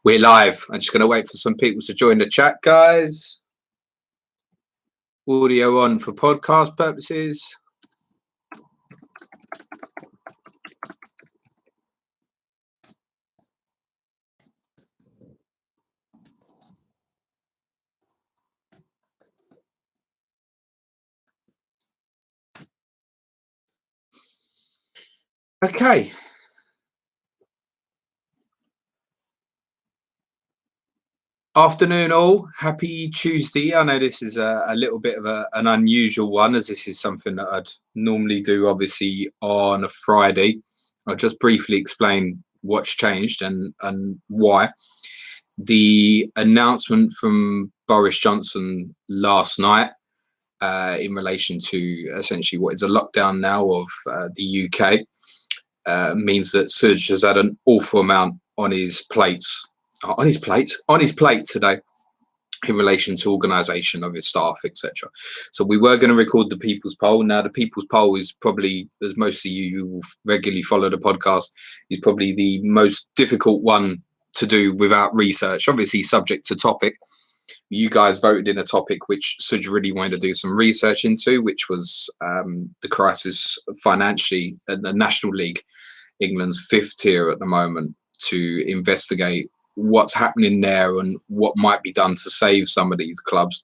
We're live. I'm just going to wait for some people to join the chat, guys. Audio on for podcast purposes. Okay. Afternoon all. Happy Tuesday. I know this is a little bit of an unusual one, as this is something that I'd normally do obviously on a Friday. I'll just briefly explain what's changed and why. The announcement from Boris Johnson last night in relation to essentially what is a lockdown now of the UK means that Suj has had an awful amount on his plate today in relation to organisation of his staff, etc. So we were going to record the People's Poll. Now the People's Poll is probably, as most of you who will regularly follow the podcast, is probably the most difficult one to do without research, obviously subject to topic. You guys voted in a topic which Suj really wanted to do some research into, which was the crisis financially at the National League, England's fifth tier at the moment, to investigate what's happening there and what might be done to save some of these clubs.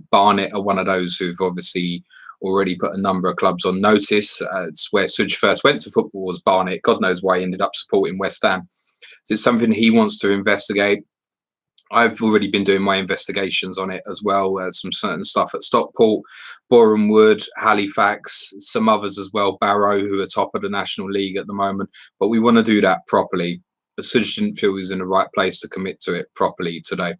Barnet are one of those who've obviously already put a number of clubs on notice. It's where Suj first went to football, was Barnet. God knows why he ended up supporting West Ham. So it's something he wants to investigate. I've already been doing my investigations on it as well. Some certain stuff at Stockport, Boreham Wood, Halifax, some others as well, Barrow, who are top of the National League at the moment. But we want to do that properly. Suj didn't feel he was in the right place to commit to it properly today.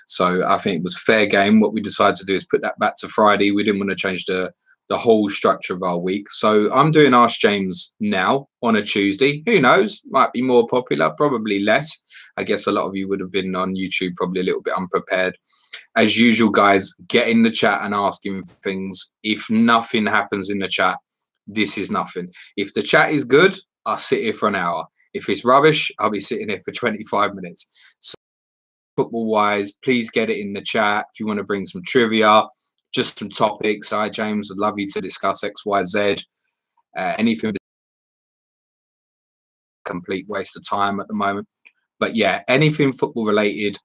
So I think it was fair game. What we decided to do is put that back to Friday. We didn't want to change the whole structure of our week. So I'm doing Ask James now on a Tuesday. Who knows? Might be more popular, probably less. I guess a lot of you would have been on YouTube probably a little bit unprepared. As usual, guys, get in the chat and ask him things. If nothing happens in the chat, this is nothing. If the chat is good, I'll sit here for an hour. If it's rubbish, I'll be sitting here for 25 minutes. So football-wise, please get it in the chat. If you want to bring some trivia, just some topics. Hi, James. I'd love you to discuss X, Y, Z. Anything. Complete waste of time at the moment. But yeah, anything football related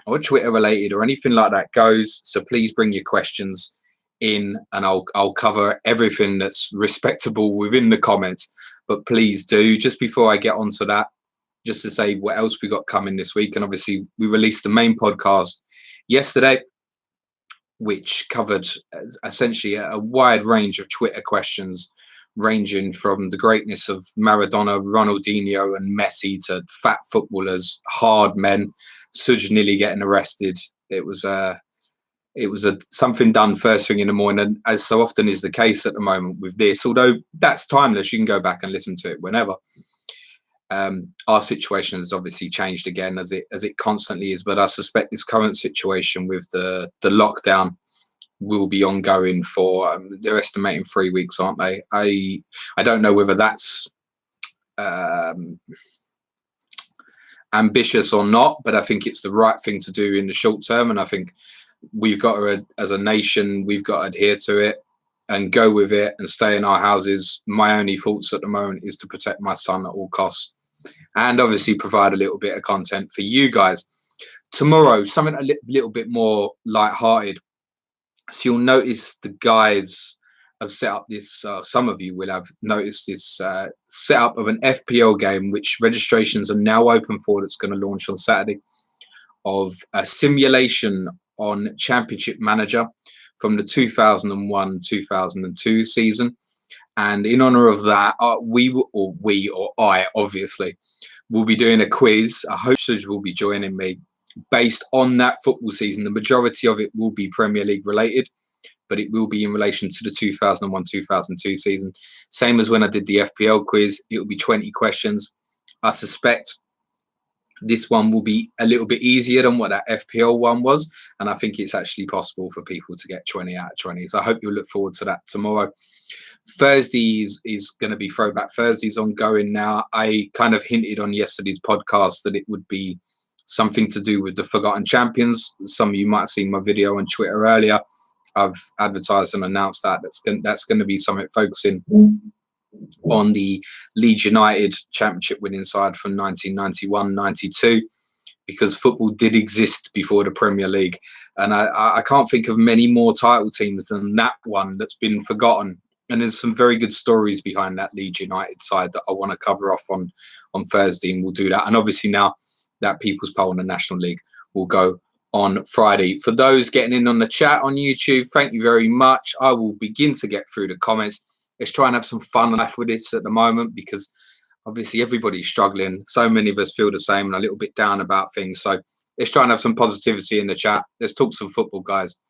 or Twitter related or anything like that goes. So please bring your questions in and I'll cover everything that's respectable within the comments. But please do, just before I get onto that, just to say what else we got coming this week. And obviously we released the main podcast yesterday, which covered essentially a wide range of Twitter questions, ranging from the greatness of Maradona, Ronaldinho and Messi to fat footballers, hard men, Suj nearly getting arrested. It was something done first thing in the morning, as so often is the case at the moment with this, although that's timeless. You can go back and listen to it whenever. Our situation has obviously changed again, as it constantly is, but I suspect this current situation with the lockdown will be ongoing for they're estimating 3 weeks, aren't they? I don't know whether that's ambitious or not, but I think it's the right thing to do in the short term, and I think we've got to, as a nation, we've got to adhere to it and go with it and stay in our houses. My only thoughts at the moment is to protect my son at all costs and obviously provide a little bit of content for you guys. Tomorrow, something a little bit more light-hearted. So you'll notice the guys have set up this, some of you will have noticed this setup of an FPL game, which registrations are now open for, that's going to launch on Saturday, of a simulation on Championship Manager from the 2001-2002 season. And in honor of that, I obviously will be doing a quiz. I hope Suj will be joining me based on that football season. The majority of it will be Premier League related, but it will be in relation to the 2001-2002 season. Same as when I did the FPL quiz, it will be 20 questions. I suspect this one will be a little bit easier than what that FPL one was, and I think it's actually possible for people to get 20 out of 20. So I hope you'll look forward to that tomorrow. Thursdays is going to be Throwback Thursdays ongoing now. I kind of hinted on yesterday's podcast that it would be something to do with the Forgotten Champions. Some of you might have seen my video on Twitter earlier. I've advertised and announced that that's going to be something focusing on the Leeds United championship winning side from 1991-92, because football did exist before the Premier League, and I can't think of many more title teams than that one that's been forgotten. And there's some very good stories behind that Leeds United side that I want to cover off on Thursday, and we'll do that. And obviously now that People's Poll in the National League will go on Friday. For those getting in on the chat on YouTube, thank you very much. I will begin to get through the comments. Let's try and have some fun life with this at the moment, because obviously everybody's struggling. So many of us feel the same and a little bit down about things. So let's try and have some positivity in the chat. Let's talk some football, guys.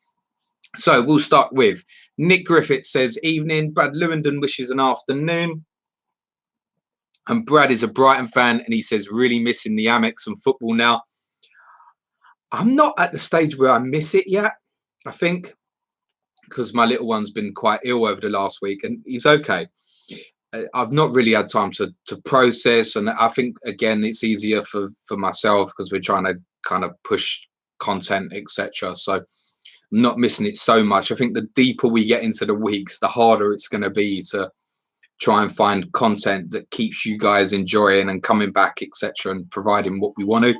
So we'll start with Nick Griffith says, evening. Brad Lewandon wishes an afternoon. And Brad is a Brighton fan, and he says, really missing the Amex and football now. I'm not at the stage where I miss it yet, I think, because my little one's been quite ill over the last week, and he's okay. I've not really had time to process, and I think, again, it's easier for myself because we're trying to kind of push content, etc. So I'm not missing it so much. I think the deeper we get into the weeks, the harder it's going to be to try and find content that keeps you guys enjoying and coming back, etc., and providing what we want to.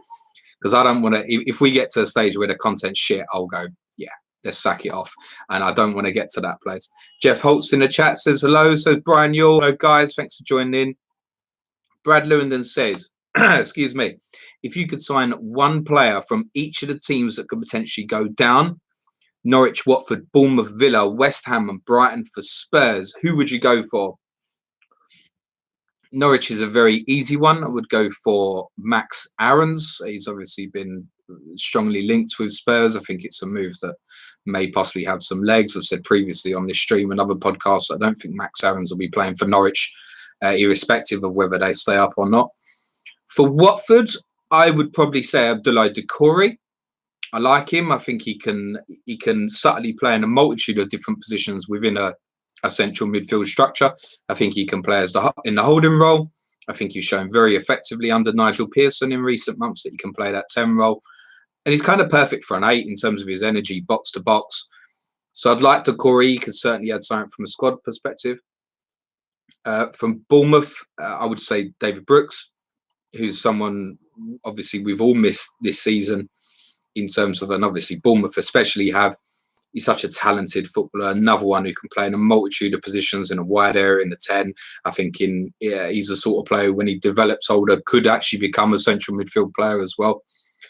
Because I don't want to, if we get to a stage where the content's shit, I'll go, yeah, let's sack it off. And I don't want to get to that place. Jeff Holtz in the chat says hello. Says Brian Yule. Hello, guys. Thanks for joining in. Brad Lewandon says, excuse me, if you could sign one player from each of the teams that could potentially go down, Norwich, Watford, Bournemouth, Villa, West Ham and Brighton for Spurs, who would you go for? Norwich is a very easy one. I would go for Max Aarons. He's obviously been strongly linked with Spurs. I think it's a move that may possibly have some legs. I've said previously on this stream and other podcasts, I don't think Max Aarons will be playing for Norwich, irrespective of whether they stay up or not. For Watford, I would probably say Abdoulaye Doucouré. I like him. I think he can subtly play in a multitude of different positions within a central midfield structure. I think he can play as in the holding role. I think he's shown very effectively under Nigel Pearson in recent months that he can play that 10 role. And he's kind of perfect for an 8 in terms of his energy, box to box. So I'd like Doucouré. He could certainly add something from a squad perspective. From Bournemouth, I would say David Brooks, who's someone obviously we've all missed this season in terms of, and obviously Bournemouth especially have. He's such a talented footballer, another one who can play in a multitude of positions in a wide area in the 10. I think he's the sort of player when he develops older could actually become a central midfield player as well.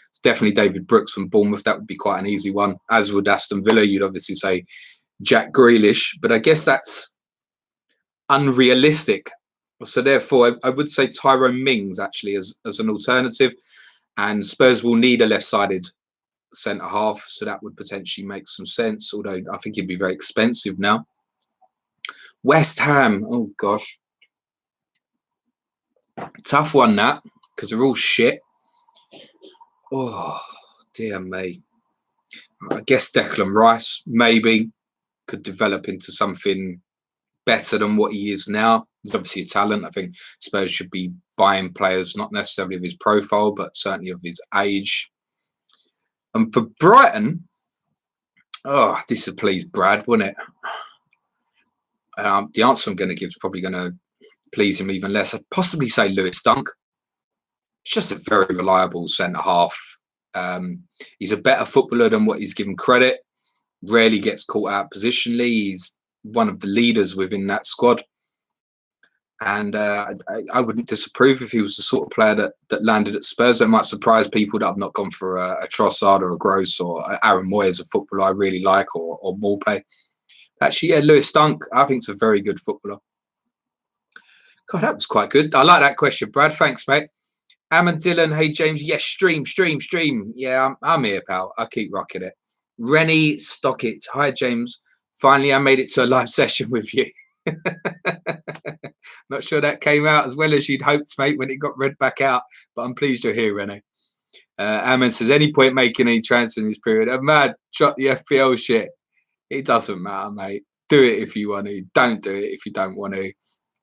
It's definitely David Brooks from Bournemouth. That would be quite an easy one. As would Aston Villa, you'd obviously say Jack Grealish, but I guess that's unrealistic. So therefore, I would say Tyrone Mings actually as an alternative, and Spurs will need a left-sided centre half, so that would potentially make some sense, although I think it'd be very expensive now. West Ham, oh gosh, tough one that, because they're all shit. Oh dear me. I guess Declan Rice maybe could develop into something better than what he is now. He's obviously a talent. I think Spurs should be buying players not necessarily of his profile, but certainly of his age. And for Brighton, oh, this would please Brad, wouldn't it? The answer I'm going to give is probably going to please him even less. I'd possibly say Lewis Dunk. He's just a very reliable centre-half. He's a better footballer than what he's given credit. Rarely gets caught out positionally. He's one of the leaders within that squad. And I wouldn't disapprove if he was the sort of player that landed at Spurs. It might surprise people that I've not gone for a Trossard or a Gross or Aaron Moy as a footballer I really like, or Morpay. Actually, yeah, Lewis Dunk, I think is a very good footballer. God, that was quite good. I like that question, Brad. Thanks, mate. Ammon Dillon, hey, James. Yes, stream. Yeah, I'm here, pal. I'll keep rocking it. Rennie Stockett. Hi, James. Finally, I made it to a live session with you. Not sure that came out as well as you'd hoped, mate, when it got read back out, but I'm pleased you're here, Renee. Ammon says, any point making any transfer in this period? I'm mad, shot the FPL shit. It doesn't matter, mate. Do it if you want to. Don't do it if you don't want to.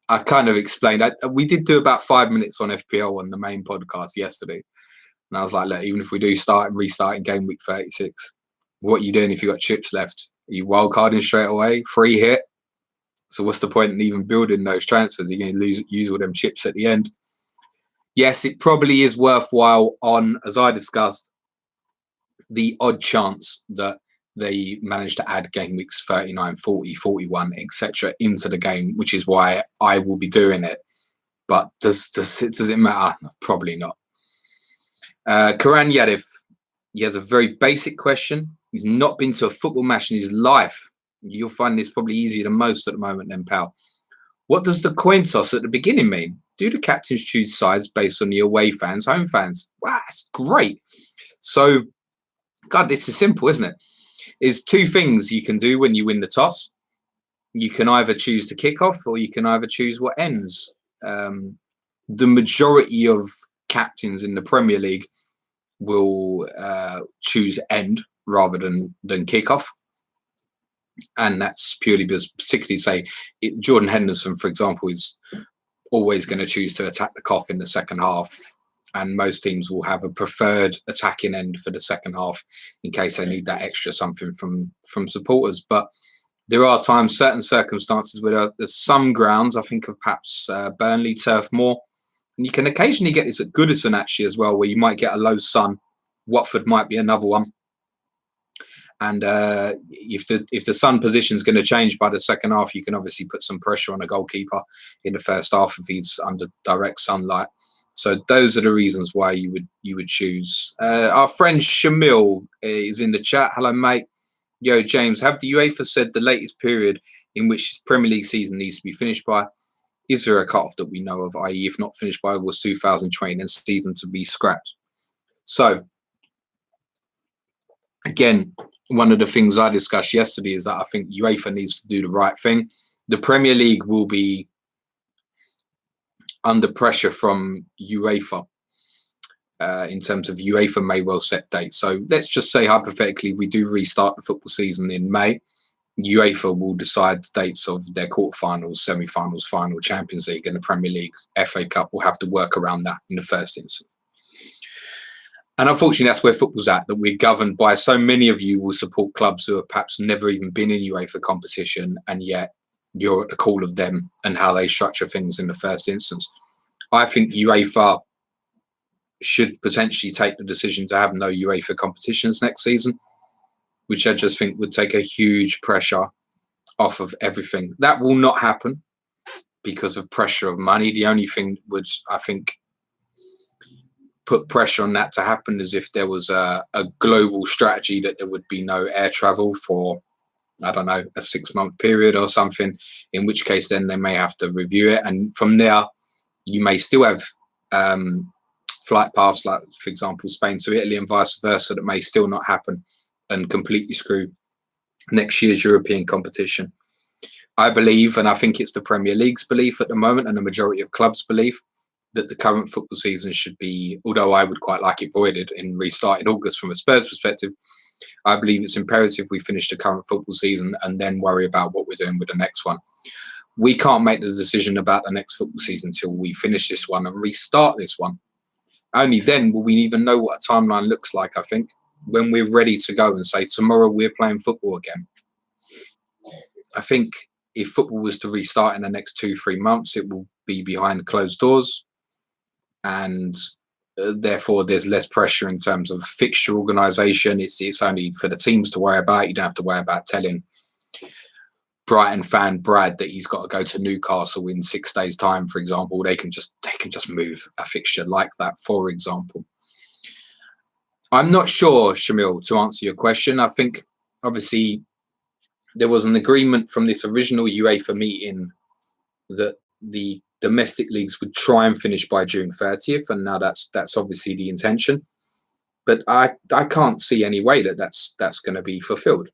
I kind of explained that. We did do about 5 minutes on FPL on the main podcast yesterday. And I was like, look, even if we do restart in game week 36, what are you doing if you've got chips left? Are you wildcarding straight away? Free hit? So what's the point in even building those transfers? You're going to use all them chips at the end. Yes, it probably is worthwhile on, as I discussed, the odd chance that they manage to add game weeks 39, 40, 41, etc. into the game, which is why I will be doing it. But does it matter? Probably not. Karan Yadif, he has a very basic question. He's not been to a football match in his life. You'll find this probably easier than most at the moment then, pal. What does the coin toss at the beginning mean? Do the captains choose sides based on the away fans, home fans? Wow, that's great. So, God, this is simple, isn't it? There's two things you can do when you win the toss. You can either choose to kick off or you can either choose what ends. The majority of captains in the Premier League will choose end rather than kick off. And that's purely because, particularly say, Jordan Henderson, for example, is always going to choose to attack the Kop in the second half. And most teams will have a preferred attacking end for the second half in case they need that extra something from supporters. But there are times, certain circumstances where there's some grounds, I think of perhaps Burnley, Turf Moor. And you can occasionally get this at Goodison actually as well, where you might get a low sun. Watford might be another one. And if the sun position is going to change by the second half, you can obviously put some pressure on a goalkeeper in the first half if he's under direct sunlight. So those are the reasons why you would choose. Our friend Shamil is in the chat. Hello, mate. Yo, James, have the UEFA said the latest period in which his Premier League season needs to be finished by? Is there a cut-off that we know of, i.e. if not finished by August 2020, then season to be scrapped? So, again, one of the things I discussed yesterday is that I think UEFA needs to do the right thing. The Premier League will be under pressure from UEFA in terms of UEFA may well set dates. So let's just say hypothetically we do restart the football season in May. UEFA will decide dates of their quarterfinals, semi-finals, final, Champions League, and the Premier League, FA Cup will have to work around that in the first instance. And unfortunately, that's where football's at, that we're governed by so many of you will support clubs who have perhaps never even been in UEFA competition, and yet you're at the call of them and how they structure things in the first instance. I think UEFA should potentially take the decision to have no UEFA competitions next season, which I just think would take a huge pressure off of everything. That will not happen because of pressure of money. The only thing would, I think, put pressure on that to happen is if there was a global strategy that there would be no air travel for, I don't know, a 6-month period or something, in which case then they may have to review it. And from there, you may still have flight paths, like, for example, Spain to Italy and vice versa, that may still not happen and completely screw next year's European competition. I believe, and I think it's the Premier League's belief at the moment and the majority of clubs' belief, that the current football season should be, although I would quite like it voided and restart in August from a Spurs perspective, I believe it's imperative we finish the current football season and then worry about what we're doing with the next one. We can't make the decision about the next football season until we finish this one and restart this one. Only then will we even know what a timeline looks like, I think, when we're ready to go and say, tomorrow we're playing football again. I think if football was to restart in the next 2-3 months, it will be behind closed doors. And therefore, there's less pressure in terms of fixture organisation. It's only for the teams to worry about. You don't have to worry about telling Brighton fan Brad that he's got to go to Newcastle in 6 days' time, for example. They can just move a fixture like that, for example. I'm not sure, Shamil, to answer your question. I think, obviously, there was an agreement from this original UEFA meeting that the domestic leagues would try and finish by June 30th, and now that's obviously the intention. But I can't see any way that's going to be fulfilled.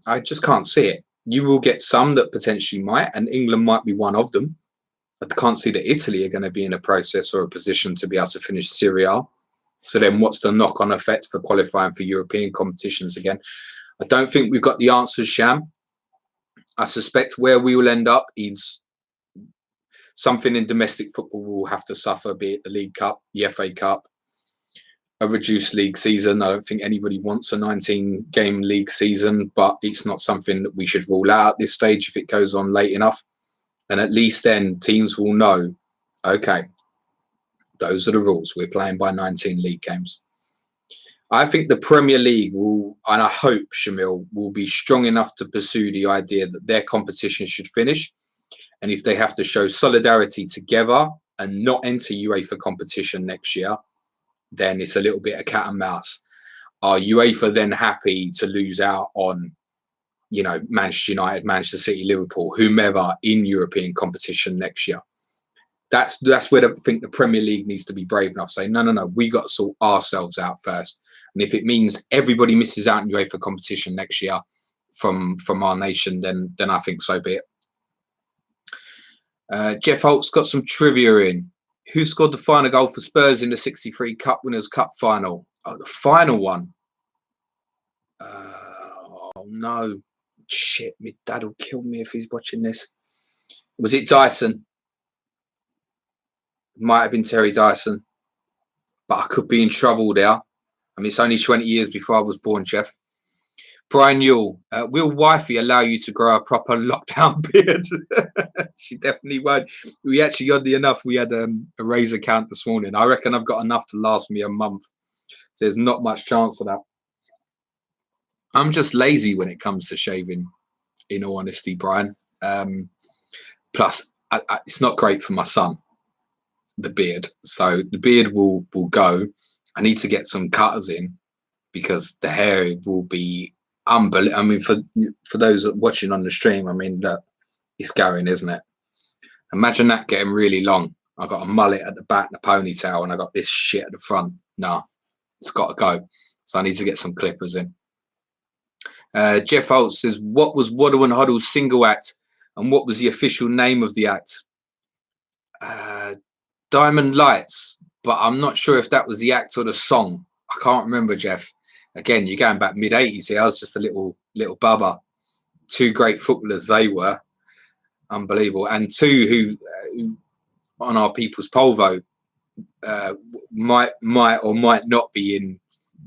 I just can't see it. You will get some that potentially might, and England might be one of them. I can't see that Italy are going to be in a process or a position to be able to finish Serie A. So then what's the knock-on effect for qualifying for European competitions again? I don't think we've got the answers, Sham. I suspect where we will end up is something in domestic football will have to suffer, be it the League Cup, the FA Cup, a reduced league season. I don't think anybody wants a 19-game league season, but it's not something that we should rule out at this stage if it goes on late enough. And at least then teams will know, okay, those are the rules. We're playing by 19 league games. I think the Premier League will, and I hope, Shamil, will be strong enough to pursue the idea that their competition should finish. And if they have to show solidarity together and not enter UEFA competition next year, then it's a little bit of cat and mouse. Are UEFA then happy to lose out on, you know, Manchester United, Manchester City, Liverpool, whomever in European competition next year? That's where I think the Premier League needs to be brave enough to say, no, we got to sort ourselves out first. And if it means everybody misses out in UEFA competition next year from our nation, then I think so be it. Jeff Holt's got some trivia in. Who scored the final goal for Spurs in the 63 Cup Winners' Cup final? Oh, the final one. Oh, no. Shit, my dad will kill me if he's watching this. Was it Dyson? Might have been Terry Dyson. But I could be in trouble there. I mean, it's only 20 years before I was born, Jeff. Brian Yule, will wifey allow you to grow a proper lockdown beard? She definitely won't. We actually, oddly enough, we had a razor count this morning. I reckon I've got enough to last me a month. So there's not much chance of that. I'm just lazy when it comes to shaving, in all honesty, Brian. Plus, it's not great for my son, the beard. So the beard will go. I need to get some cutters in because the hair will be unbelievable. I mean, for those watching on the stream, I mean, look, it's going, isn't it? Imagine that getting really long. I got a mullet at the back and a ponytail, and I got this shit at the front. No, it's got to go. So I need to get some clippers in. Jeff Holt says, what was Waddle and Huddle's single act, and what was the official name of the act? Diamond Lights, but I'm not sure if that was the act or the song. I can't remember, Jeff. Again, you're going back mid-80s here. I was just a little bubba. Two great footballers they were. Unbelievable. And two who on our people's poll vote might or might not be in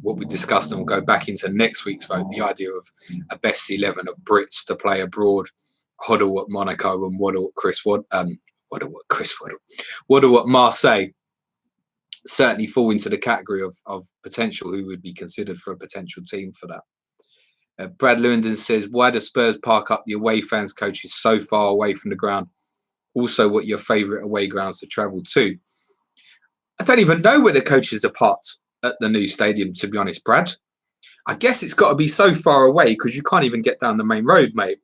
what we discussed, and we'll go back into next week's vote, the idea of a best 11 of Brits to play abroad. Hoddle at Monaco and Waddle at Marseille certainly fall into the category of potential who would be considered for a potential team for that. Brad Lewandon says, why do Spurs park up the away fans coaches so far away from the ground? Also, what your favourite away grounds to travel to? I don't even know where the coaches are parked at the new stadium, to be honest, Brad. I guess it's got to be so far away because you can't even get down the main road, mate.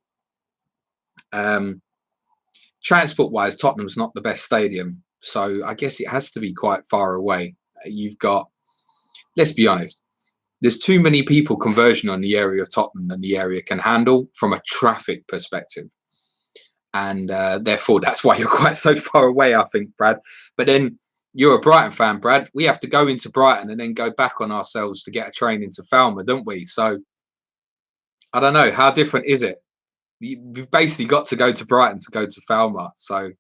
Transport-wise, Tottenham's not the best stadium, so I guess it has to be quite far away. You've got, let's be honest, there's too many people conversion on the area of Tottenham than the area can handle from a traffic perspective. And therefore, that's why you're quite so far away, I think, Brad. But then you're a Brighton fan, Brad. We have to go into Brighton and then go back on ourselves to get a train into Falmouth, don't we? So I don't know. How different is it? You've basically got to go to Brighton to go to Falmouth. So,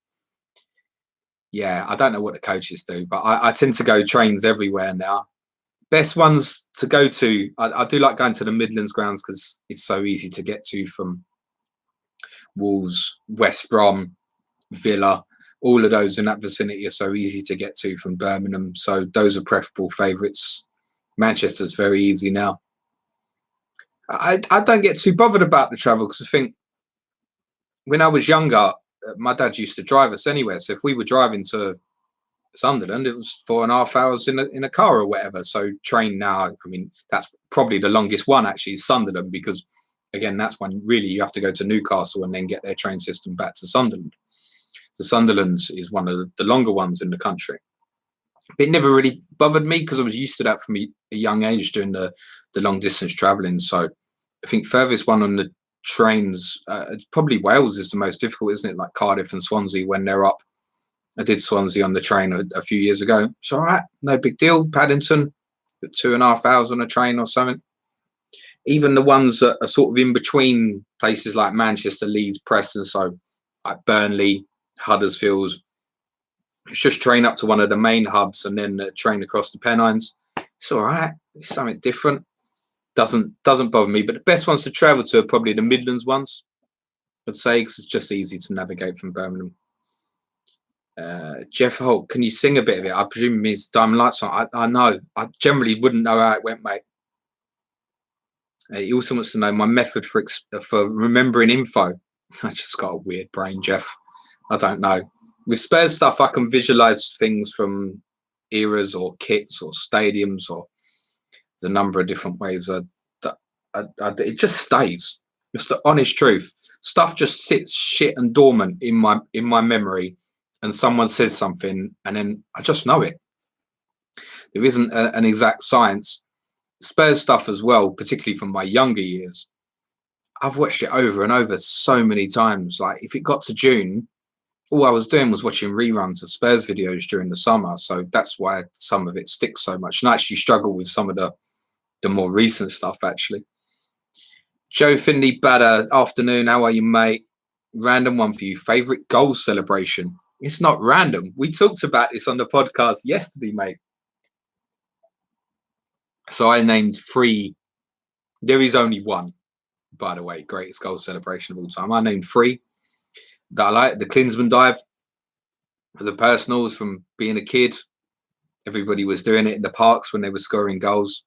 yeah, I don't know what the coaches do, but I tend to go trains everywhere now. Best ones to go to, I do like going to the Midlands grounds because it's so easy to get to from Wolves, West Brom, Villa. All of those in that vicinity are so easy to get to from Birmingham. So those are preferable favourites. Manchester's very easy now. I don't get too bothered about the travel because I think when I was younger, my dad used to drive us anywhere. So if we were driving to Sunderland, it was 4.5 hours in a car or whatever. So train now, I mean, that's probably the longest one actually, is Sunderland, because again, that's when really you have to go to Newcastle and then get their train system back to Sunderland. So Sunderland is one of the longer ones in the country. But it never really bothered me because I was used to that from a young age doing the long distance travelling. So I think furthest one on the trains, it's probably Wales is the most difficult, isn't it? Like Cardiff and Swansea when they're up. I did Swansea on the train a few years ago. It's all right, no big deal. Paddington, 2.5 hours on a train or something. Even the ones that are sort of in between places like Manchester, Leeds, Preston, so like Burnley, Huddersfield, it's just train up to one of the main hubs and then train across the Pennines. It's all right. It's something different. Doesn't bother me. But the best ones to travel to are probably the Midlands ones, I'd say, because it's just easy to navigate from Birmingham. Jeff Holt, can you sing a bit of it? I presume it means Diamond Light song. I know. I generally wouldn't know how it went, mate. He also wants to know my method for remembering info. I just got a weird brain, Jeff. I don't know. With Spurs stuff, I can visualize things from eras or kits or stadiums, or there's a number of different ways. It just stays. It's the honest truth. Stuff just sits shit and dormant in my memory, and someone says something, and then I just know it. There isn't an exact science. Spurs stuff as well, particularly from my younger years. I've watched it over and over so many times. Like, if it got to June, all I was doing was watching reruns of Spurs videos during the summer. So that's why some of it sticks so much. And I actually struggle with some of the more recent stuff, actually. Joe Finley Batter, afternoon. How are you, mate? Random one for you. Favorite goal celebration? It's not random. We talked about this on the podcast yesterday, mate. So I named 3. There is only one, by the way, greatest goal celebration of all time. I named 3 that I like. The Klinsmann dive, as a personal, was from being a kid. Everybody was doing it in the parks when they were scoring goals.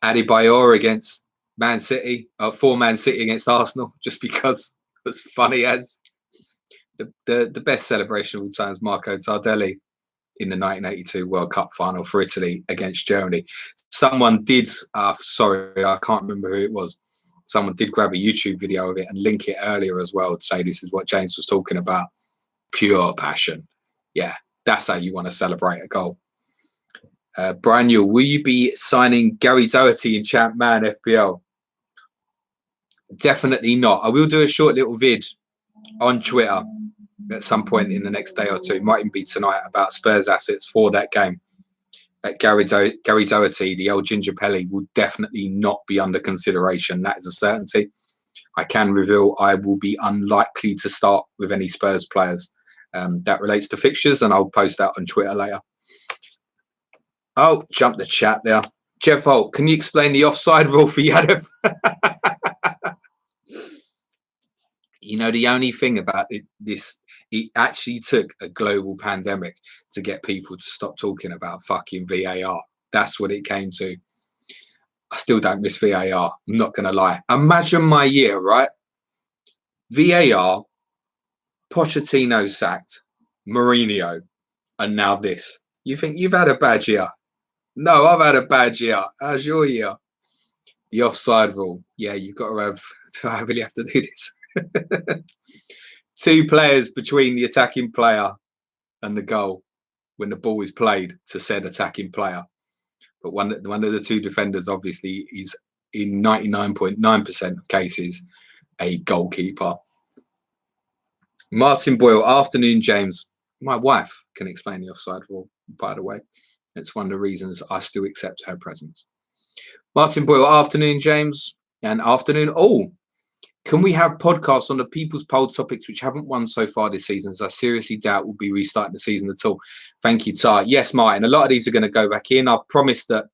Adebayor against Man City, for Man City against Arsenal, just because it was funny as. The best celebration of all time is Marco Tardelli in the 1982 World Cup final for Italy against Germany. Someone did, sorry, I can't remember who it was. Someone did grab a YouTube video of it and link it earlier as well to say this is what James was talking about. Pure passion. Yeah, that's how you want to celebrate a goal. Brian Newell, will you be signing Gary Doherty in Champ Man FPL? Definitely not. I will do a short little vid on Twitter at some point in the next day or two. Might even be tonight, about Spurs assets for that game. Gary Doherty, the old Ginger Pelly, will definitely not be under consideration. That is a certainty. I can reveal I will be unlikely to start with any Spurs players. That relates to fixtures, and I'll post that on Twitter later. Oh, jump the chat there. Jeff Holt, can you explain the offside rule for Yadev? You know, the only thing about it actually took a global pandemic to get people to stop talking about fucking VAR. That's what it came to. I still don't miss VAR. I'm not going to lie. Imagine my year, right? VAR, Pochettino sacked, Mourinho, and now this. You think you've had a bad year? No, I've had a bad year. How's your year? The offside rule. Yeah, you've got to have. Do I really have to do this? 2 players between the attacking player and the goal when the ball is played to said attacking player. But one of the 2 defenders obviously is, in 99.9% of cases, a goalkeeper. Martin Boyle, afternoon, James. My wife can explain the offside rule, by the way. It's one of the reasons I still accept her presence. Martin Boyle, afternoon, James. And afternoon, all. Can we have podcasts on the People's Poll topics which haven't won so far this season, as I seriously doubt we'll be restarting the season at all? Thank you, Tar. Yes, Martin, a lot of these are going to go back in. I promise that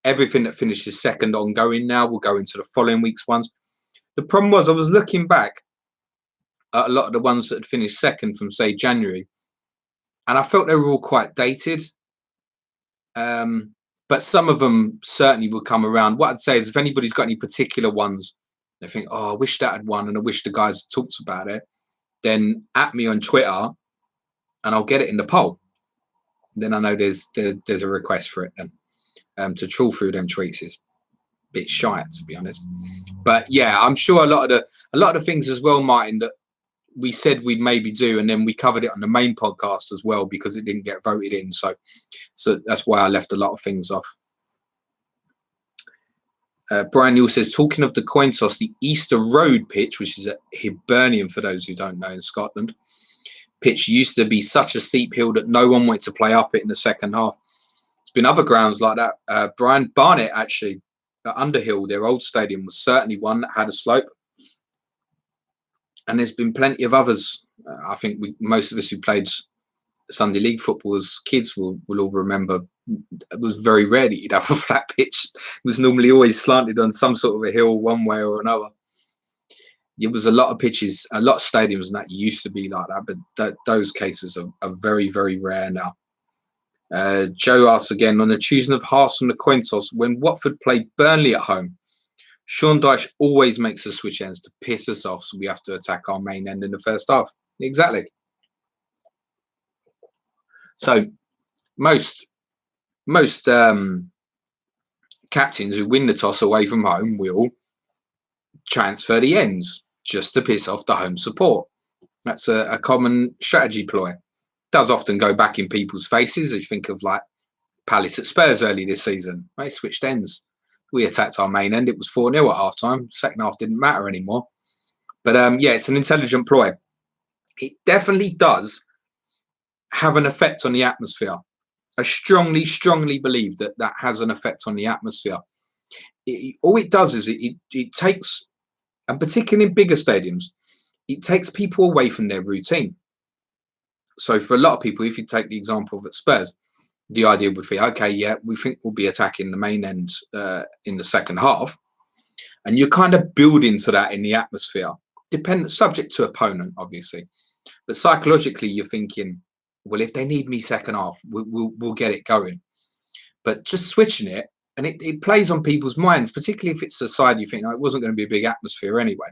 everything that finishes second ongoing now will go into the following week's ones. The problem was, I was looking back at a lot of the ones that had finished second from, say, January, and I felt they were all quite dated. But some of them certainly will come around. What I'd say is, if anybody's got any particular ones they think, oh, I wish that had won and I wish the guys talked about it, then at me on Twitter and I'll get it in the poll. Then I know there's a request for it then. To trawl through them tweets is a bit shy, to be honest. But yeah, I'm sure a lot of the things as well, Martin, that we said we'd maybe do, and then we covered it on the main podcast as well because it didn't get voted in. So that's why I left a lot of things off. Brian Newell says, talking of the coin toss, the Easter Road pitch, which is at Hibernian for those who don't know, in Scotland, pitch used to be such a steep hill that no one wanted to play up it in the second half. There's been other grounds like that. Brian Barnett, actually, at Underhill, their old stadium, was certainly one that had a slope. And there's been plenty of others. I think most of us who played Sunday League football as kids will all remember it was very rare that you'd have a flat pitch. It was normally always slanted on some sort of a hill one way or another. It was a lot of pitches, a lot of stadiums and that used to be like that, but those cases are very, very rare now. Joe asks again, on the choosing of Hearts on the coin toss, when Watford play Burnley at home, Sean Dyche always makes us switch ends to piss us off, so we have to attack our main end in the first half. Exactly. So most captains who win the toss away from home will transfer the ends just to piss off the home support. That's a common strategy ploy. Does often go back in people's faces. You think of like Palace at Spurs early this season. They switched ends. We attacked our main end. It was 4-0 at half time. Second half didn't matter anymore. But yeah, it's an intelligent ploy. It definitely does have an effect on the atmosphere. I strongly, strongly believe that has an effect on the atmosphere. All it does is it takes, and particularly in bigger stadiums, it takes people away from their routine. So for a lot of people, if you take the example of at Spurs, the idea would be, okay, yeah, we think we'll be attacking the main end in the second half. And you're kind of building to that in the atmosphere, subject to opponent, obviously. But psychologically, you're thinking, well, if they need me second half, we'll get it going. But just switching it, and it plays on people's minds, particularly if it's a side you think, oh, it wasn't going to be a big atmosphere anyway.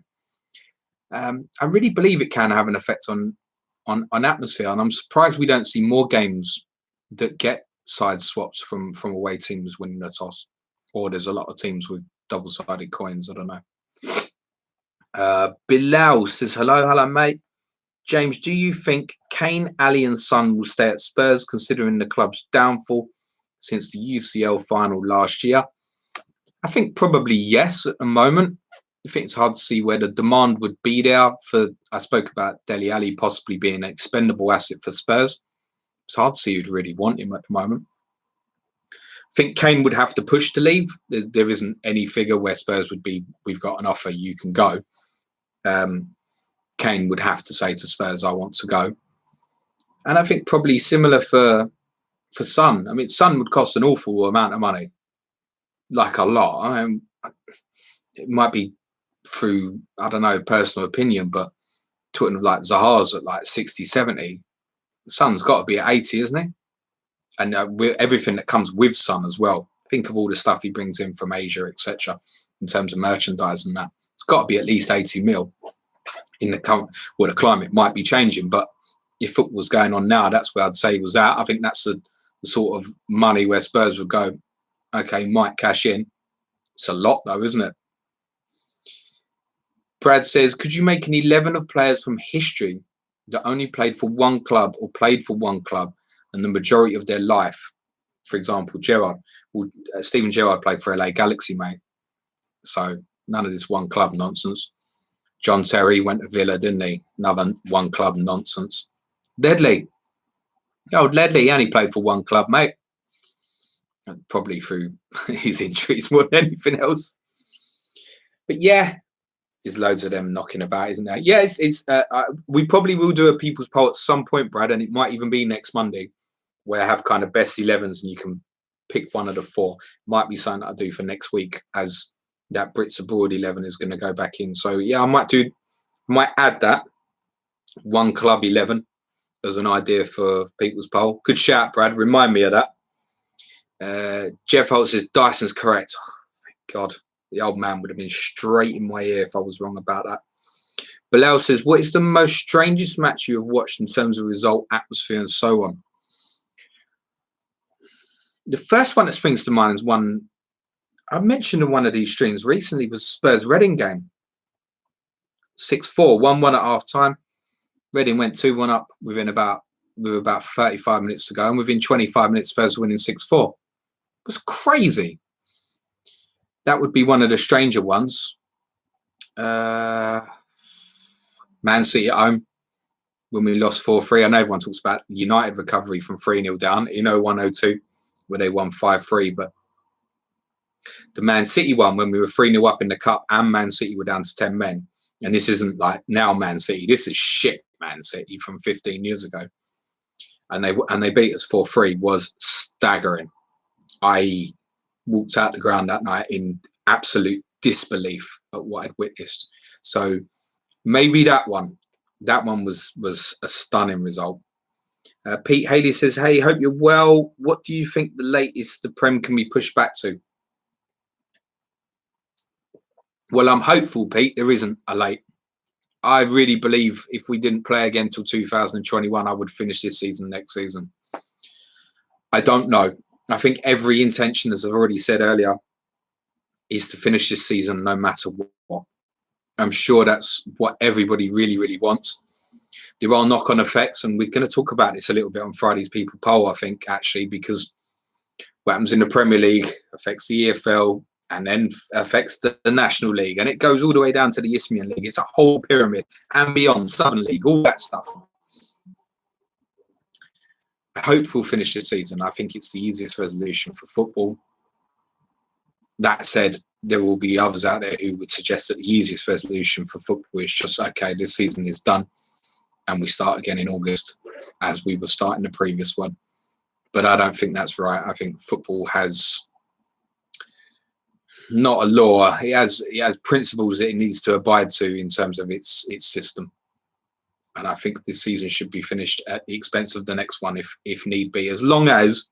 I really believe it can have an effect on atmosphere, and I'm surprised we don't see more games that get side swaps from away teams winning the toss, or there's a lot of teams with double-sided coins. I don't know. Bilal says, hello mate. James, do you think Kane, Ali and Son will stay at Spurs considering the club's downfall since the UCL final last year? I think probably yes at the moment. I think it's hard to see where the demand would be there for, I spoke about Dele Alli possibly being an expendable asset for Spurs. It's hard to see who'd really want him at the moment. I think Kane would have to push to leave. There isn't any figure where Spurs would be, we've got an offer, you can go. Kane would have to say to Spurs, I want to go. And I think probably similar for Son. I mean, Son would cost an awful amount of money, like a lot. It might be through, I don't know, personal opinion, but talking of like Zaha's at like 60, 70, Son's got to be at 80, isn't he? And with everything that comes with Son as well. Think of all the stuff he brings in from Asia, etc., in terms of merchandise and that. It's got to be at least 80 mil. In the current, well, the climate might be changing, but if football's going on now, that's where I'd say he was at. I think that's the sort of money where Spurs would go, okay, might cash in. It's a lot though, isn't it? Brad says, could you make an 11 of players from history that only played for one club or played for one club and the majority of their life? For example, Gerrard. Well, Steven Gerrard played for LA Galaxy, mate. So none of this one club nonsense. John Terry went to Villa, didn't he? Another one club nonsense. Ledley. Old Ledley, he only played for one club, mate. Probably through his injuries more than anything else. But yeah, there's loads of them knocking about, isn't there? Yeah, we probably will do a people's poll at some point, Brad, and it might even be next Monday, where I have kind of best 11s and you can pick one of the four. Might be something I do for next week, as that Brits Abroad 11 is going to go back in. So yeah, I might add that one club 11 as an idea for people's poll. Good shout, Brad. Remind me of that. Jeff Holt says Dyson's correct. Oh, thank God. The old man would have been straight in my ear if I was wrong about that. Bilal says, what is the most strangest match you have watched in terms of result, atmosphere, and so on? The first one that springs to mind is one I mentioned in one of these streams recently, was Spurs Reading game. 6-4, 1-1 at half time. Reading went 2-1 up with about 35 minutes to go, and within 25 minutes, Spurs winning 6-4. It was crazy. That would be one of the stranger ones. Man City at home when we lost 4-3. I know everyone talks about United recovery from 3-0 down in 01-02 where they won 5-3, but the Man City one when we were 3-0 up in the cup and Man City were down to 10 men. And this isn't like now Man City. This is shit Man City from 15 years ago. And they beat us 4-3 was staggering. I walked out the ground that night in absolute disbelief at what I'd witnessed. So maybe that one was a stunning result. Pete Haley says, hey, hope you're well. What do you think the latest the Prem can be pushed back to? Well, I'm hopeful, Pete. There isn't a late. I really believe if we didn't play again till 2021, I would finish this season next season. I don't know. I think every intention, as I've already said earlier, is to finish this season no matter what. I'm sure that's what everybody really, really wants. There are knock-on effects, and we're going to talk about this a little bit on Friday's People Poll, I think, actually, because what happens in the Premier League affects the EFL and then affects the National League, and it goes all the way down to the Isthmian League. It's a whole pyramid and beyond, Southern League, all that stuff. I hope we'll finish this season. I think it's the easiest resolution for football. That said, there will be others out there who would suggest that the easiest resolution for football is just, okay, this season is done and we start again in August as we were starting the previous one. But I don't think that's right. I think football has not a law. It has principles that it needs to abide to in terms of its system. And I think this season should be finished at the expense of the next one if need be, as long as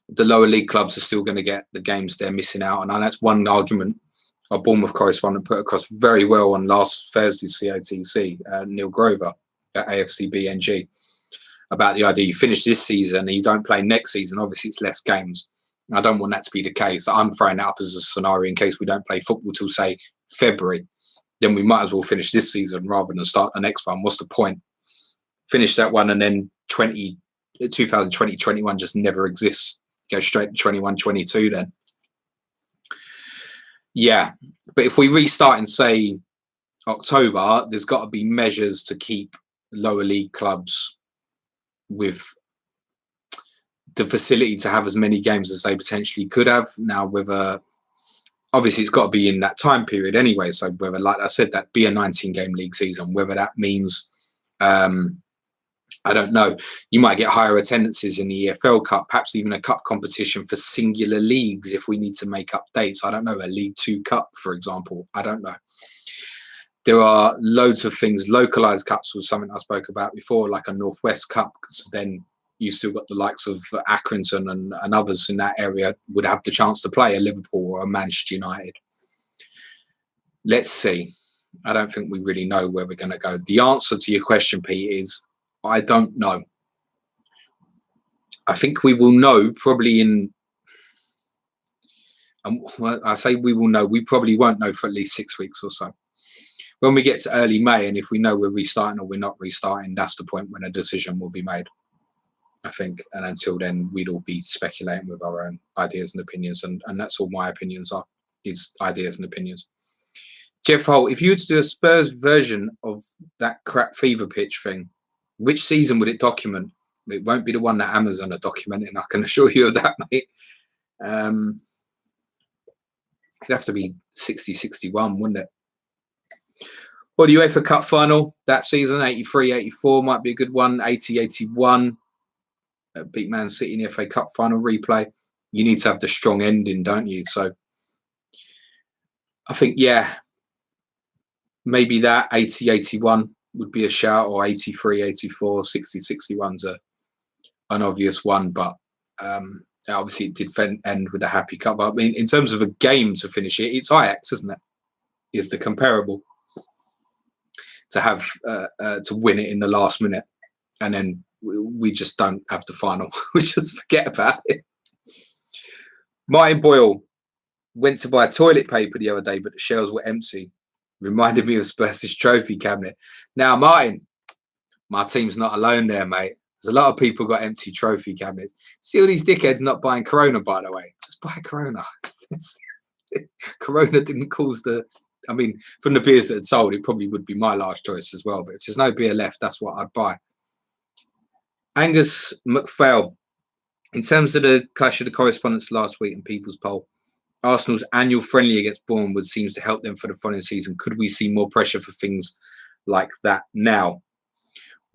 the lower league clubs are still going to get the games they're missing out on. And that's one argument our Bournemouth correspondent put across very well on last Thursday's COTC, Neil Grover at AFCB NG, about the idea you finish this season and you don't play next season. Obviously, it's less games. I don't want that to be the case. I'm throwing that up as a scenario in case we don't play football till, say, February. Then we might as well finish this season rather than start the next one. What's the point? Finish that one and then 2020-21 just never exists. Go straight to 21-22 then. Yeah, but if we restart in, say, October, there's got to be measures to keep lower league clubs with the facility to have as many games as they potentially could have. Now, whether obviously it's got to be in that time period anyway. So whether, like I said, that be a 19-game league season, whether that means, I don't know, you might get higher attendances in the EFL Cup, perhaps even a cup competition for singular leagues if we need to make up dates. I don't know, a League Two Cup, for example. I don't know. There are loads of things. Localised cups was something I spoke about before, like a Northwest Cup, because then you still got the likes of Accrington and others in that area would have the chance to play a Liverpool or a Manchester United. Let's see. I don't think we really know where we're going to go. The answer to your question, Pete, is I don't know. I think we will know probably in, well, I say we will know, we probably won't know for at least 6 weeks or so. When we get to early May, and if we know we're restarting or we're not restarting, that's the point when a decision will be made, I think. And until then, we'd all be speculating with our own ideas and opinions. And that's all my opinions are, is ideas and opinions. Jeff Holt, if you were to do a Spurs version of that crap fever pitch thing, which season would it document? It won't be the one that Amazon are documenting, I can assure you of that, mate. It'd have to be 60-61, wouldn't it? Well, the UEFA Cup final that season, 83-84 might be a good one. 80-81, beat Man City in the FA Cup final replay. You need to have the strong ending, don't you? So I think, yeah, maybe that 80-81 would be a shout, or 83-84, 60-61's an obvious one, but obviously it did end with a happy cup. I mean, in terms of a game to finish it, it's Ajax, isn't it? Is the comparable to have to win it in the last minute, and then we just don't have the final. We just forget about it. Martin Boyle went to buy toilet paper the other day, but the shelves were empty. Reminded me of Spurs' trophy cabinet. Now, Martin, my team's not alone there, mate. There's a lot of people got empty trophy cabinets. See all these dickheads not buying Corona, by the way. Just buy Corona. Corona didn't cause the... I mean, from the beers that had sold, it probably would be my last choice as well. But if there's no beer left, that's what I'd buy. Angus McPhail, in terms of the clash of the correspondents last week and People's Poll, Arsenal's annual friendly against Bournemouth seems to help them for the following season. Could we see more pressure for things like that now?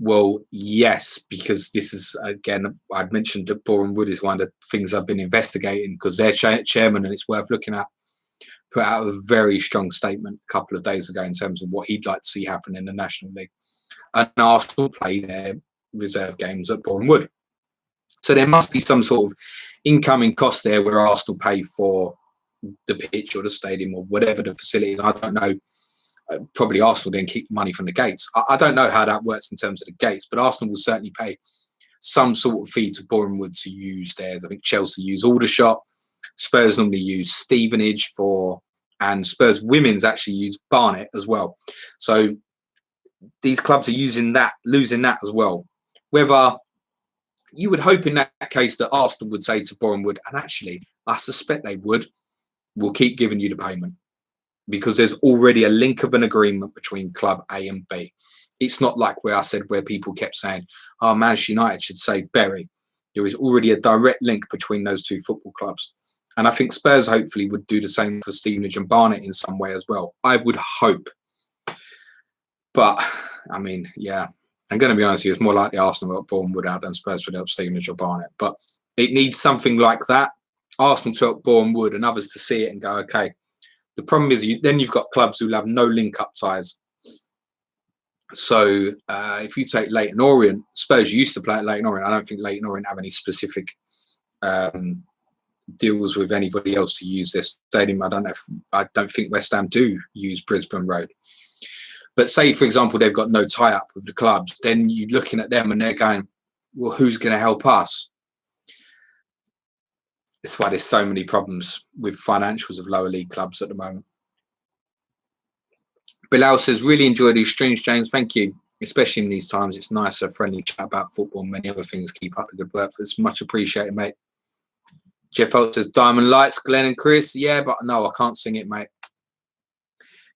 Well, yes, because this is, again, I'd mentioned that Boreham Wood is one of the things I've been investigating, because their chairman, and it's worth looking at, put out a very strong statement a couple of days ago in terms of what he'd like to see happen in the National League. And Arsenal play their reserve games at Boreham Wood. So there must be some sort of incoming cost there where Arsenal pay for the pitch or the stadium or whatever the facilities. I don't know. Probably Arsenal then keep the money from the gates. I don't know how that works in terms of the gates, but Arsenal will certainly pay some sort of fee to Boreham Wood to use theirs. I think Chelsea use Aldershot. Spurs normally use Stevenage and Spurs Women's actually use Barnet as well. So these clubs are losing that as well. Whether you would hope in that case that Arsenal would say to Boreham Wood, and actually I suspect they would, we'll keep giving you the payment, because there's already a link of an agreement between club A and B. It's not like where people kept saying, oh, Manchester United should say Bury. There is already a direct link between those two football clubs. And I think Spurs hopefully would do the same for Stevenage and Barnet in some way as well. I would hope. But, I mean, yeah, I'm going to be honest with you, it's more likely Arsenal will help Boreham Wood out than Spurs would help Stevenage or Barnet. But it needs something like that. Arsenal to help Boreham Wood and others to see it and go, okay. The problem is then you've got clubs who have no link-up ties. So if you take Leyton Orient, Spurs used to play at Leyton Orient. I don't think Leyton Orient have any specific deals with anybody else to use their stadium. I don't think West Ham do use Brisbane Road. But say, for example, they've got no tie-up with the clubs, then you're looking at them and they're going, well, who's going to help us? That's why there's so many problems with financials of lower league clubs at the moment. Bilal says, really enjoy these streams, James. Thank you. Especially in these times, it's nice, a friendly chat about football and many other things. Keep up the good work. It's much appreciated, mate. Jeff Holt says, Diamond Lights, Glenn and Chris. Yeah, but no, I can't sing it, mate.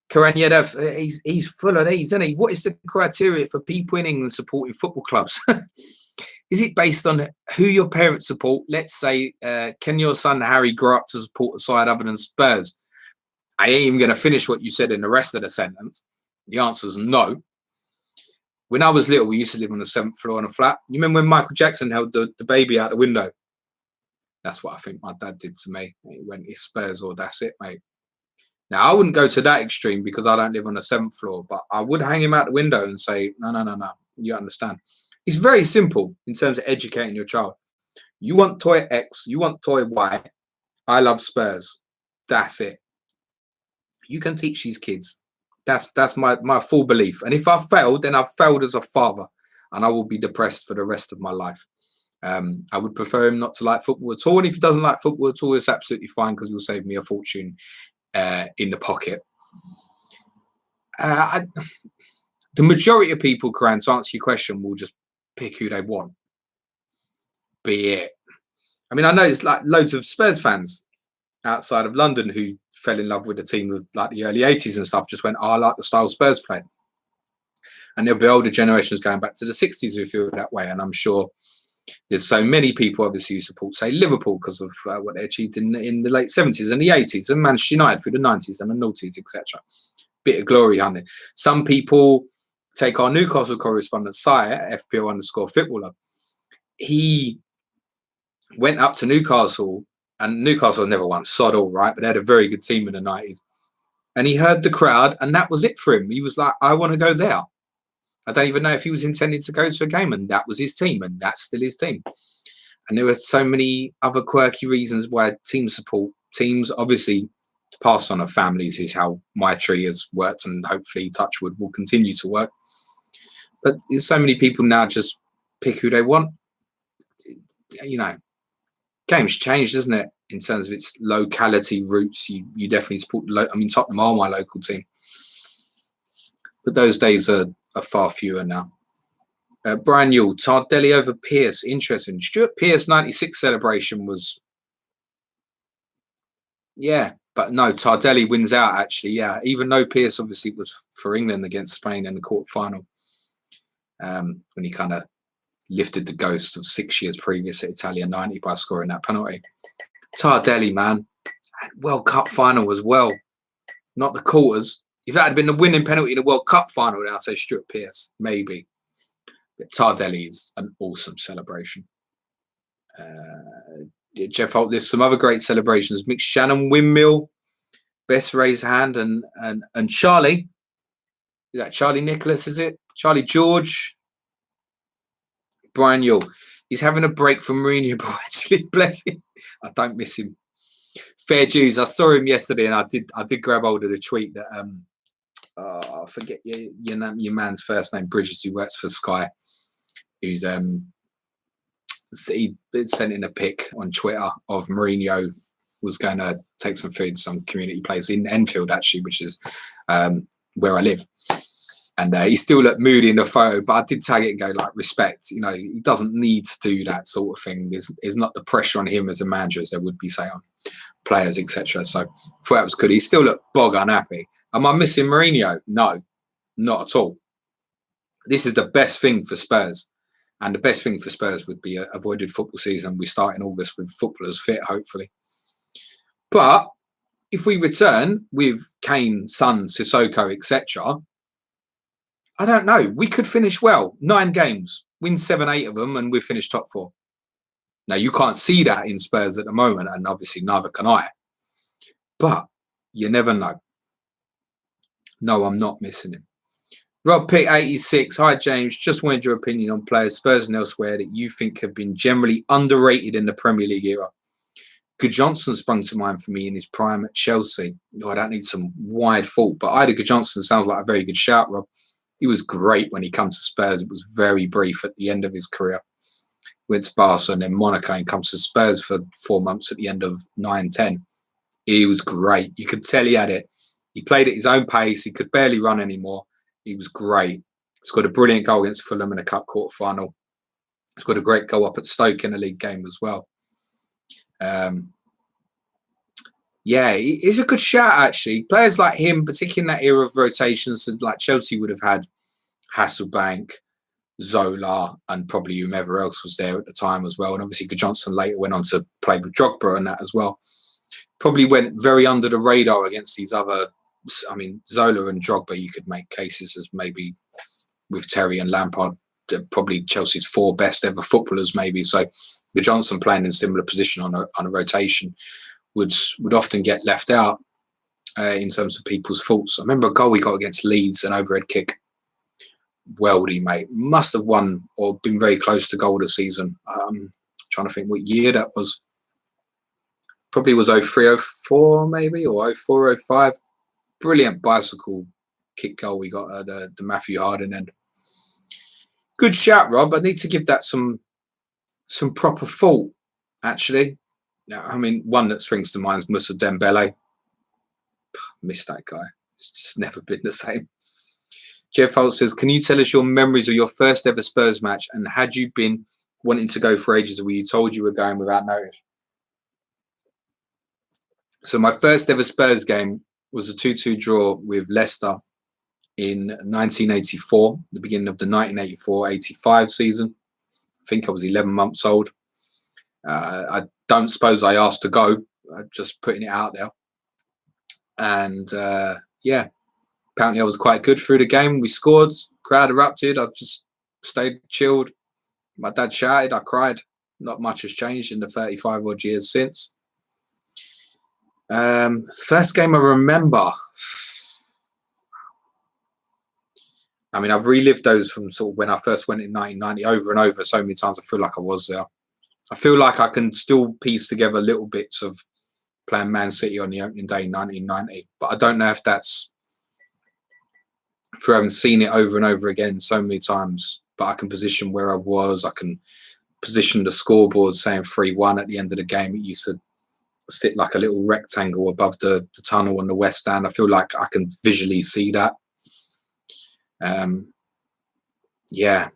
Karan Yedev, he's full of these, isn't he? What is the criteria for people winning and supporting football clubs? Is it based on who your parents support? Let's say, can your son Harry grow up to support a side other than Spurs? I ain't even going to finish what you said in the rest of the sentence. The answer is no. When I was little, we used to live on the 7th floor in a flat. You remember when Michael Jackson held the baby out the window? That's what I think my dad did to me. He went, it's Spurs or that's it, mate. Now, I wouldn't go to that extreme because I don't live on the 7th floor, but I would hang him out the window and say, no. You understand. It's very simple in terms of educating your child. You want toy X, you want toy Y. I love Spurs. That's it. You can teach these kids. That's my full belief. And if I failed, then I've failed as a father, and I will be depressed for the rest of my life. I would prefer him not to like football at all. And if he doesn't like football at all, it's absolutely fine because he'll save me a fortune in the pocket. The majority of people, Karan, to answer your question, will just pick who they want. Be it. I mean, I know it's like loads of Spurs fans outside of London who fell in love with the team of like the early 80s and stuff, just went, oh, I like the style Spurs play. And there'll be older generations going back to the 60s who feel that way. And I'm sure there's so many people obviously who support, say, Liverpool because of what they achieved in the late 70s and the 80s, and Manchester United through the 90s and the noughties, etc. Bit of glory on it. Some people take our Newcastle correspondent, Sire, FPO_footballer. He went up to Newcastle, and Newcastle never won sod all, right? But they had a very good team in the 90s. And he heard the crowd, and that was it for him. He was like, I want to go there. I don't even know if he was intending to go to a game, and that was his team, and that's still his team. And there were so many other quirky reasons why teams support. Teams, obviously, passed on of families is how my tree has worked, and hopefully, Touchwood will continue to work. But there's so many people now just pick who they want. You know, game's changed, isn't it? In terms of its locality roots, you definitely support. I mean, Tottenham are my local team, but those days are far fewer now. Brian Yule, Tardelli over Pearce, interesting. Stuart Pearce 96 celebration was, yeah, but no, Tardelli wins out actually. Yeah, even though Pearce obviously was for England against Spain in the quarter final, when he kind of lifted the ghost of 6 years previous at Italia 90 by scoring that penalty. Tardelli, man, World Cup final as well, not the quarters. If that had been the winning penalty in the World Cup final, then I'd say Stuart Pearce, maybe. But Tardelli is an awesome celebration. Jeff Holt, there's some other great celebrations. Mick Shannon windmill, best raised hand, and Charlie. Is that Charlie Nicholas? Is it Charlie George? Brian Yule. He's having a break from Mourinho, but actually, bless him. I don't miss him. Fair dues. I saw him yesterday, and I did grab hold of the tweet that I forget your man's first name, Bridges, who works for Sky, who's he sent in a pic on Twitter of Mourinho was going to take some food to some community place in Enfield, actually, which is where I live. And he still looked moody in the photo, but I did tag it and go, like, respect. You know, he doesn't need to do that sort of thing. There's not the pressure on him as a manager as there would be, say, on players, etc. So I thought that was good. He still looked bog unhappy. Am I missing Mourinho? No, not at all. This is the best thing for Spurs. And the best thing for Spurs would be avoided football season. We start in August with footballers fit, hopefully. But if we return with Kane, Son, Sissoko, etc., I don't know. We could finish well. 9 games, win 7, 8 of them, and we've finished top 4. Now, you can't see that in Spurs at the moment, and obviously neither can I. But you never know. No, I'm not missing him. Rob Pitt 86. Hi, James. Just wanted your opinion on players, Spurs and elsewhere, that you think have been generally underrated in the Premier League era. Good Johnson sprung to mind for me in his prime at Chelsea. Oh, I don't need some wide fault, but Ida Good Johnson sounds like a very good shout, Rob. He was great when he came to Spurs. It was very brief at the end of his career. Went to Barca and then Monaco and comes to Spurs for 4 months at the end of 9-10. He was great. You could tell he had it. He played at his own pace. He could barely run anymore. He was great. He's got a brilliant goal against Fulham in a cup quarter final. He's got a great goal up at Stoke in a league game as well. Yeah, he's a good shout, actually. Players like him, particularly in that era of rotations, like Chelsea would have had Hasselbank, Zola, and probably whomever else was there at the time as well. And obviously, Good Johnson later went on to play with Drogba and that as well. Probably went very under the radar against these other. I mean, Zola and Drogba, you could make cases as maybe with Terry and Lampard, probably Chelsea's 4 best ever footballers, maybe. So Good Johnson playing in a similar position on a rotation would often get left out in terms of people's faults. I remember a goal we got against Leeds, an overhead kick. Weldy, mate. Must have won or been very close to goal this season. Trying to think what year that was. Probably was 03, 04 maybe, or 04, 05. Brilliant bicycle kick goal we got at the Matthew Harding end. Good shout, Rob. I need to give that some proper thought, actually. I mean, one that springs to mind is Moussa Dembele. Missed that guy. It's just never been the same. Jeff Holt says, can you tell us your memories of your first ever Spurs match? And had you been wanting to go for ages, or were you told you were going without notice? So my first ever Spurs game was a 2-2 draw with Leicester in 1984, the beginning of the 1984-85 season. I think I was 11 months old. I don't suppose I asked to go. I'm just putting it out there. And yeah, apparently I was quite good through the game. We scored, crowd erupted. I just stayed chilled. My dad shouted, I cried. Not much has changed in the 35 odd years since. First game I remember. I mean, I've relived those from sort of when I first went in 1990 over and over so many times. I feel like I was there. I feel like I can still piece together little bits of playing Man City on the opening day in 1990. But I don't know if that's for having seen it over and over again so many times. But I can position where I was. I can position the scoreboard saying 3-1 at the end of the game. It used to sit like a little rectangle above the tunnel on the west stand. I feel like I can visually see that. Yeah.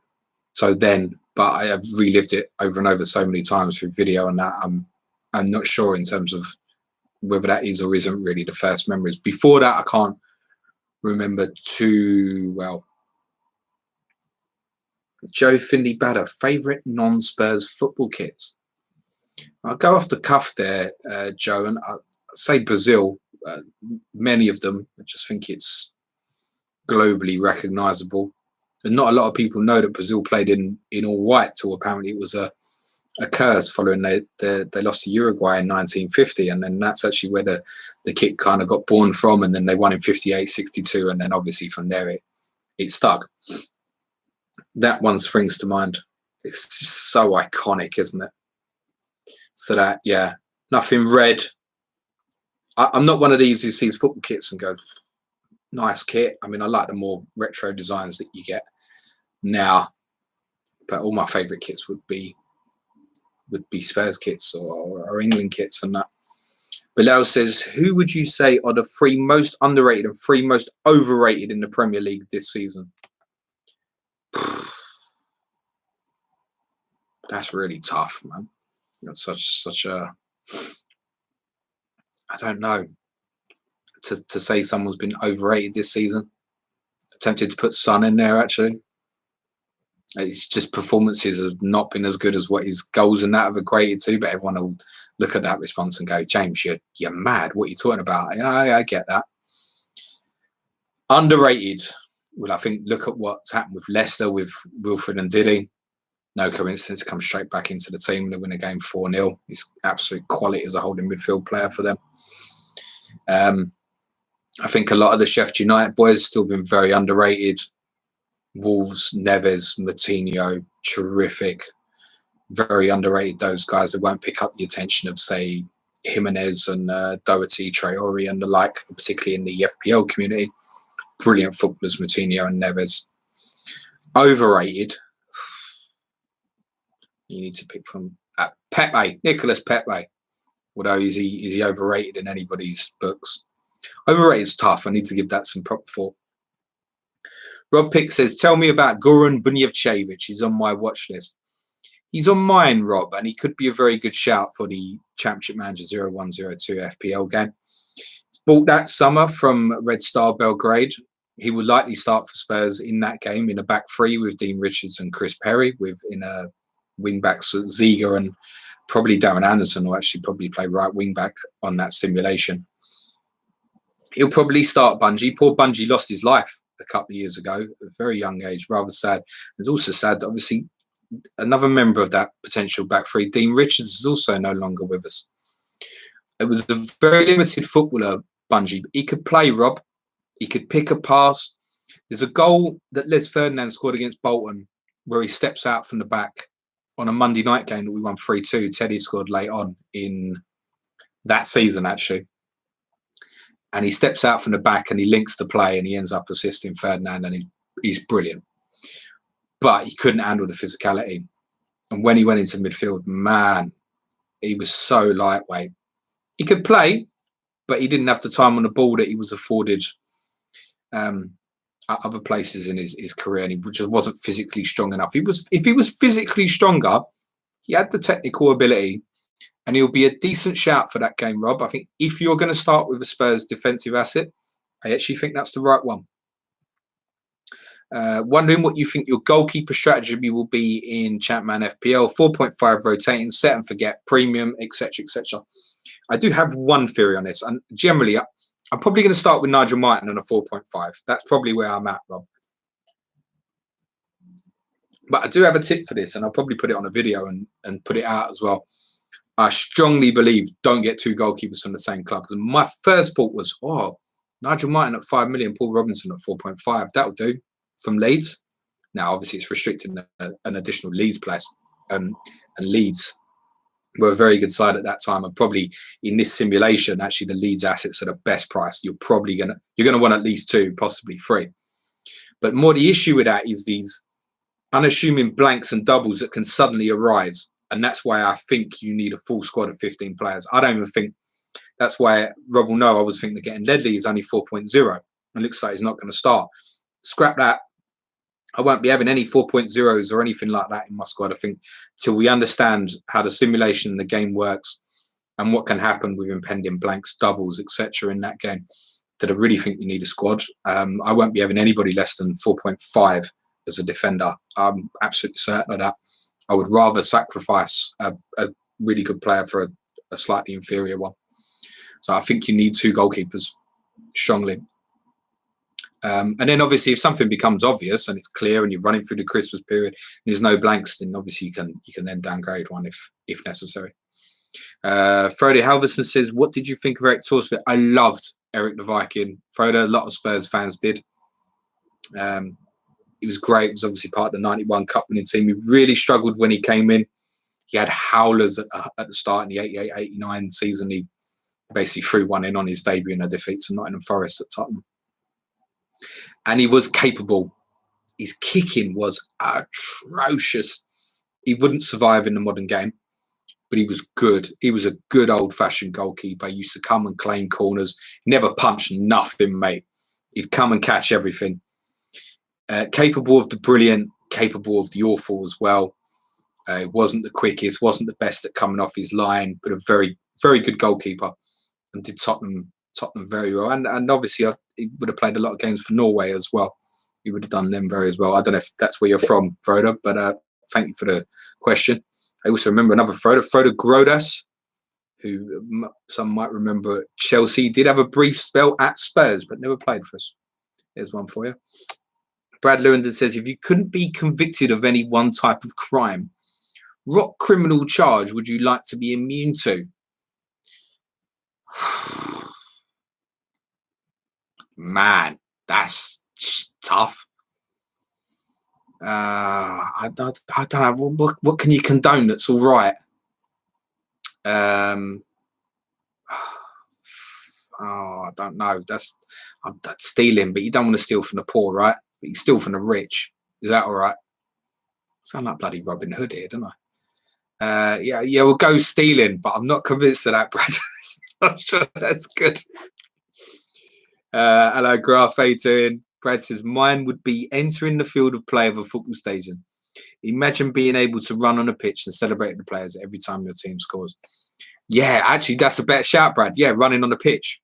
So then, but I have relived it over and over so many times through video and that. I'm not sure in terms of whether that is or isn't really the first memories. Before that, I can't remember too well. Joe Finley Badder, favourite non-Spurs football kits? I'll go off the cuff there, Joe, and I'll say Brazil. Many of them, I just think it's globally recognisable. And not a lot of people know that Brazil played in all white till apparently it was a curse following they lost to Uruguay in 1950, and then that's actually where the kit kind of got born from, and then they won in 58, 62, and then obviously from there it stuck. That one springs to mind. It's just so iconic, isn't it? So that, yeah, nothing red. I'm not one of these who sees football kits and goes, nice kit. I mean, I like the more retro designs that you get now, but all my favourite kits would be Spurs kits or England kits and that. Bilal says, who would you say are the 3 most underrated and 3 most overrated in the Premier League this season? That's really tough, man. That's such a, I don't know, to say someone's been overrated this season. Attempted to put Son in there, actually. It's just performances have not been as good as what his goals and that have equated to, but everyone will look at that response and go, James, you're mad. What are you talking about? I get that. Underrated. Well, I think look at what's happened with Leicester, with Wilfred and Didi. No coincidence, comes straight back into the team. They win a game 4-0. He's absolute quality as a holding midfield player for them. I think a lot of the Sheffield United boys still been very underrated. Wolves, Neves, Moutinho, terrific. Very underrated, those guys that won't pick up the attention of, say, Jimenez and Doherty, Traore and the like, particularly in the FPL community. Brilliant footballers, Moutinho and Neves. Overrated. You need to pick from Pepe, Nicolas Pepe. Although is he overrated in anybody's books? Overrated is tough. I need to give that some proper thought. Rob Pick says, tell me about Goran Bunjevcevic. He's on my watch list. He's on mine, Rob, and he could be a very good shout for the Championship Manager 0102 FPL game. He's bought that summer from Red Star Belgrade. He will likely start for Spurs in that game in a back 3 with Dean Richards and Chris Perry, with in a wing backs Ziga and probably Darren Anderson will actually probably play right wing back on that simulation. He'll probably start Bungie. Poor Bungie lost his life a couple of years ago, at a very young age, rather sad. It's also sad that obviously another member of that potential back 3, Dean Richards, is also no longer with us. It was a very limited footballer, Bungie, but he could play, Rob. He could pick a pass. There's a goal that Les Ferdinand scored against Bolton where he steps out from the back on a Monday night game that we won 3-2. Teddy scored late on in that season, actually. And he steps out from the back and he links the play and he ends up assisting Ferdinand, and he's brilliant. But he couldn't handle the physicality. And when he went into midfield, man, he was so lightweight. He could play, but he didn't have the time on the ball that he was afforded at other places in his career, and he just wasn't physically strong enough. If he was physically stronger, he had the technical ability, and he'll be a decent shout for that game, Rob. I think if you're going to start with a Spurs defensive asset, I actually think that's the right one. Wondering what you think your goalkeeper strategy will be in Champman FPL. 4.5 rotating, set and forget, premium, etc., etc. I do have one theory on this, and generally, I'm probably going to start with Nigel Martin on a 4.5. That's probably where I'm at, Rob. But I do have a tip for this, and I'll probably put it on a video and put it out as well. I strongly believe don't get 2 goalkeepers from the same club. And my first thought was, Nigel Martin at 5 million, Paul Robinson at 4.5. That'll do from Leeds. Now, obviously, it's restricting an additional Leeds place. And Leeds were a very good side at that time. And probably in this simulation, actually, the Leeds assets are the best price. You're gonna want at least 2, possibly 3. But more the issue with that is these unassuming blanks and doubles that can suddenly arise. And that's why I think you need a full squad of 15 players. I don't even think that's why Rob will know I was thinking that getting Ledley is only 4.0 and looks like he's not going to start. Scrap that. I won't be having any 4.0s or anything like that in my squad, I think, till we understand how the simulation and the game works and what can happen with impending blanks, doubles, etc. in that game. That I really think you need a squad. I won't be having anybody less than 4.5 as a defender. I'm absolutely certain of that. I would rather sacrifice a really good player for a slightly inferior one. So I think you need 2 goalkeepers, strongly. And then obviously if something becomes obvious and it's clear and you're running through the Christmas period and there's no blanks, then obviously you can then downgrade one if necessary. Frode Halverson says, what did you think of Eric Torsfield? I loved Eric the Viking. Frode, a lot of Spurs fans did. He was great. He was obviously part of the 91 Cup winning team. He really struggled when he came in. He had howlers at the start in the 88-89 season. He basically threw one in on his debut in a defeat to Nottingham Forest at Tottenham. And he was capable. His kicking was atrocious. He wouldn't survive in the modern game, but he was good. He was a good old-fashioned goalkeeper. He used to come and claim corners. Never punched nothing, mate. He'd come and catch everything. Capable of the brilliant, capable of the awful as well. It wasn't the quickest, wasn't the best at coming off his line, but a very, very good goalkeeper, and did Tottenham very well. And obviously, he would have played a lot of games for Norway as well. He would have done them very as well. I don't know if that's where you're from, Frode, but thank you for the question. I also remember another Frode Grodas, who some might remember at Chelsea. He did have a brief spell at Spurs, but never played for us. There's one for you. Brad Lewandon says, if you couldn't be convicted of any one type of crime, what criminal charge would you like to be immune to? Man, that's tough. I don't know. What can you condone that's all right? I don't know. That's stealing, but you don't want to steal from the poor, right? But you steal from the rich. Is that all right? Sound like bloody Robin Hood here, don't I? Yeah, we'll go stealing, but I'm not convinced of that, Brad. Not sure that's good. Hello, Graph A2. Brad says, mine would be entering the field of play of a football stadium. Imagine being able to run on a pitch and celebrate the players every time your team scores. Yeah, actually, that's a better shout, Brad. Yeah, running on the pitch.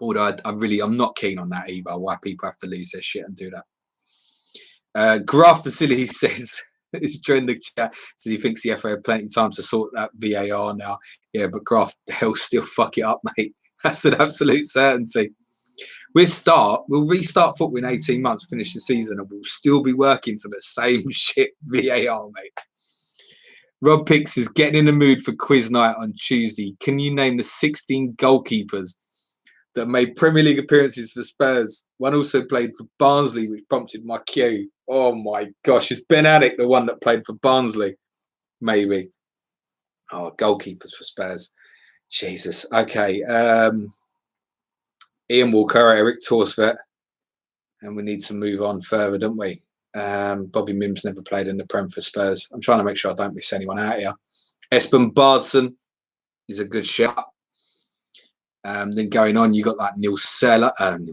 Although I'm not keen on that either. Why people have to lose their shit and do that. Graph Vasily says, he's joined the chat, says he thinks the FA have plenty of time to sort that VAR now. Yeah, but Graph, they'll still fuck it up, mate. That's an absolute certainty. We'll restart football in 18 months, finish the season, and we'll still be working to the same shit VAR, mate. Rob Pix is getting in the mood for quiz night on Tuesday. Can you name the 16 goalkeepers that made Premier League appearances for Spurs? One also played for Barnsley, which prompted my cue. Oh my gosh, is Ben Addick the one that played for Barnsley? Maybe. Oh, goalkeepers for Spurs. Jesus. Okay. Ian Walker, Eric Torsfield. And we need to move on further, don't we? Bobby Mims never played in the Prem for Spurs. I'm trying to make sure I don't miss anyone out here. Espen Bardson is a good shot. Then going on, you got like Neil Sullivan,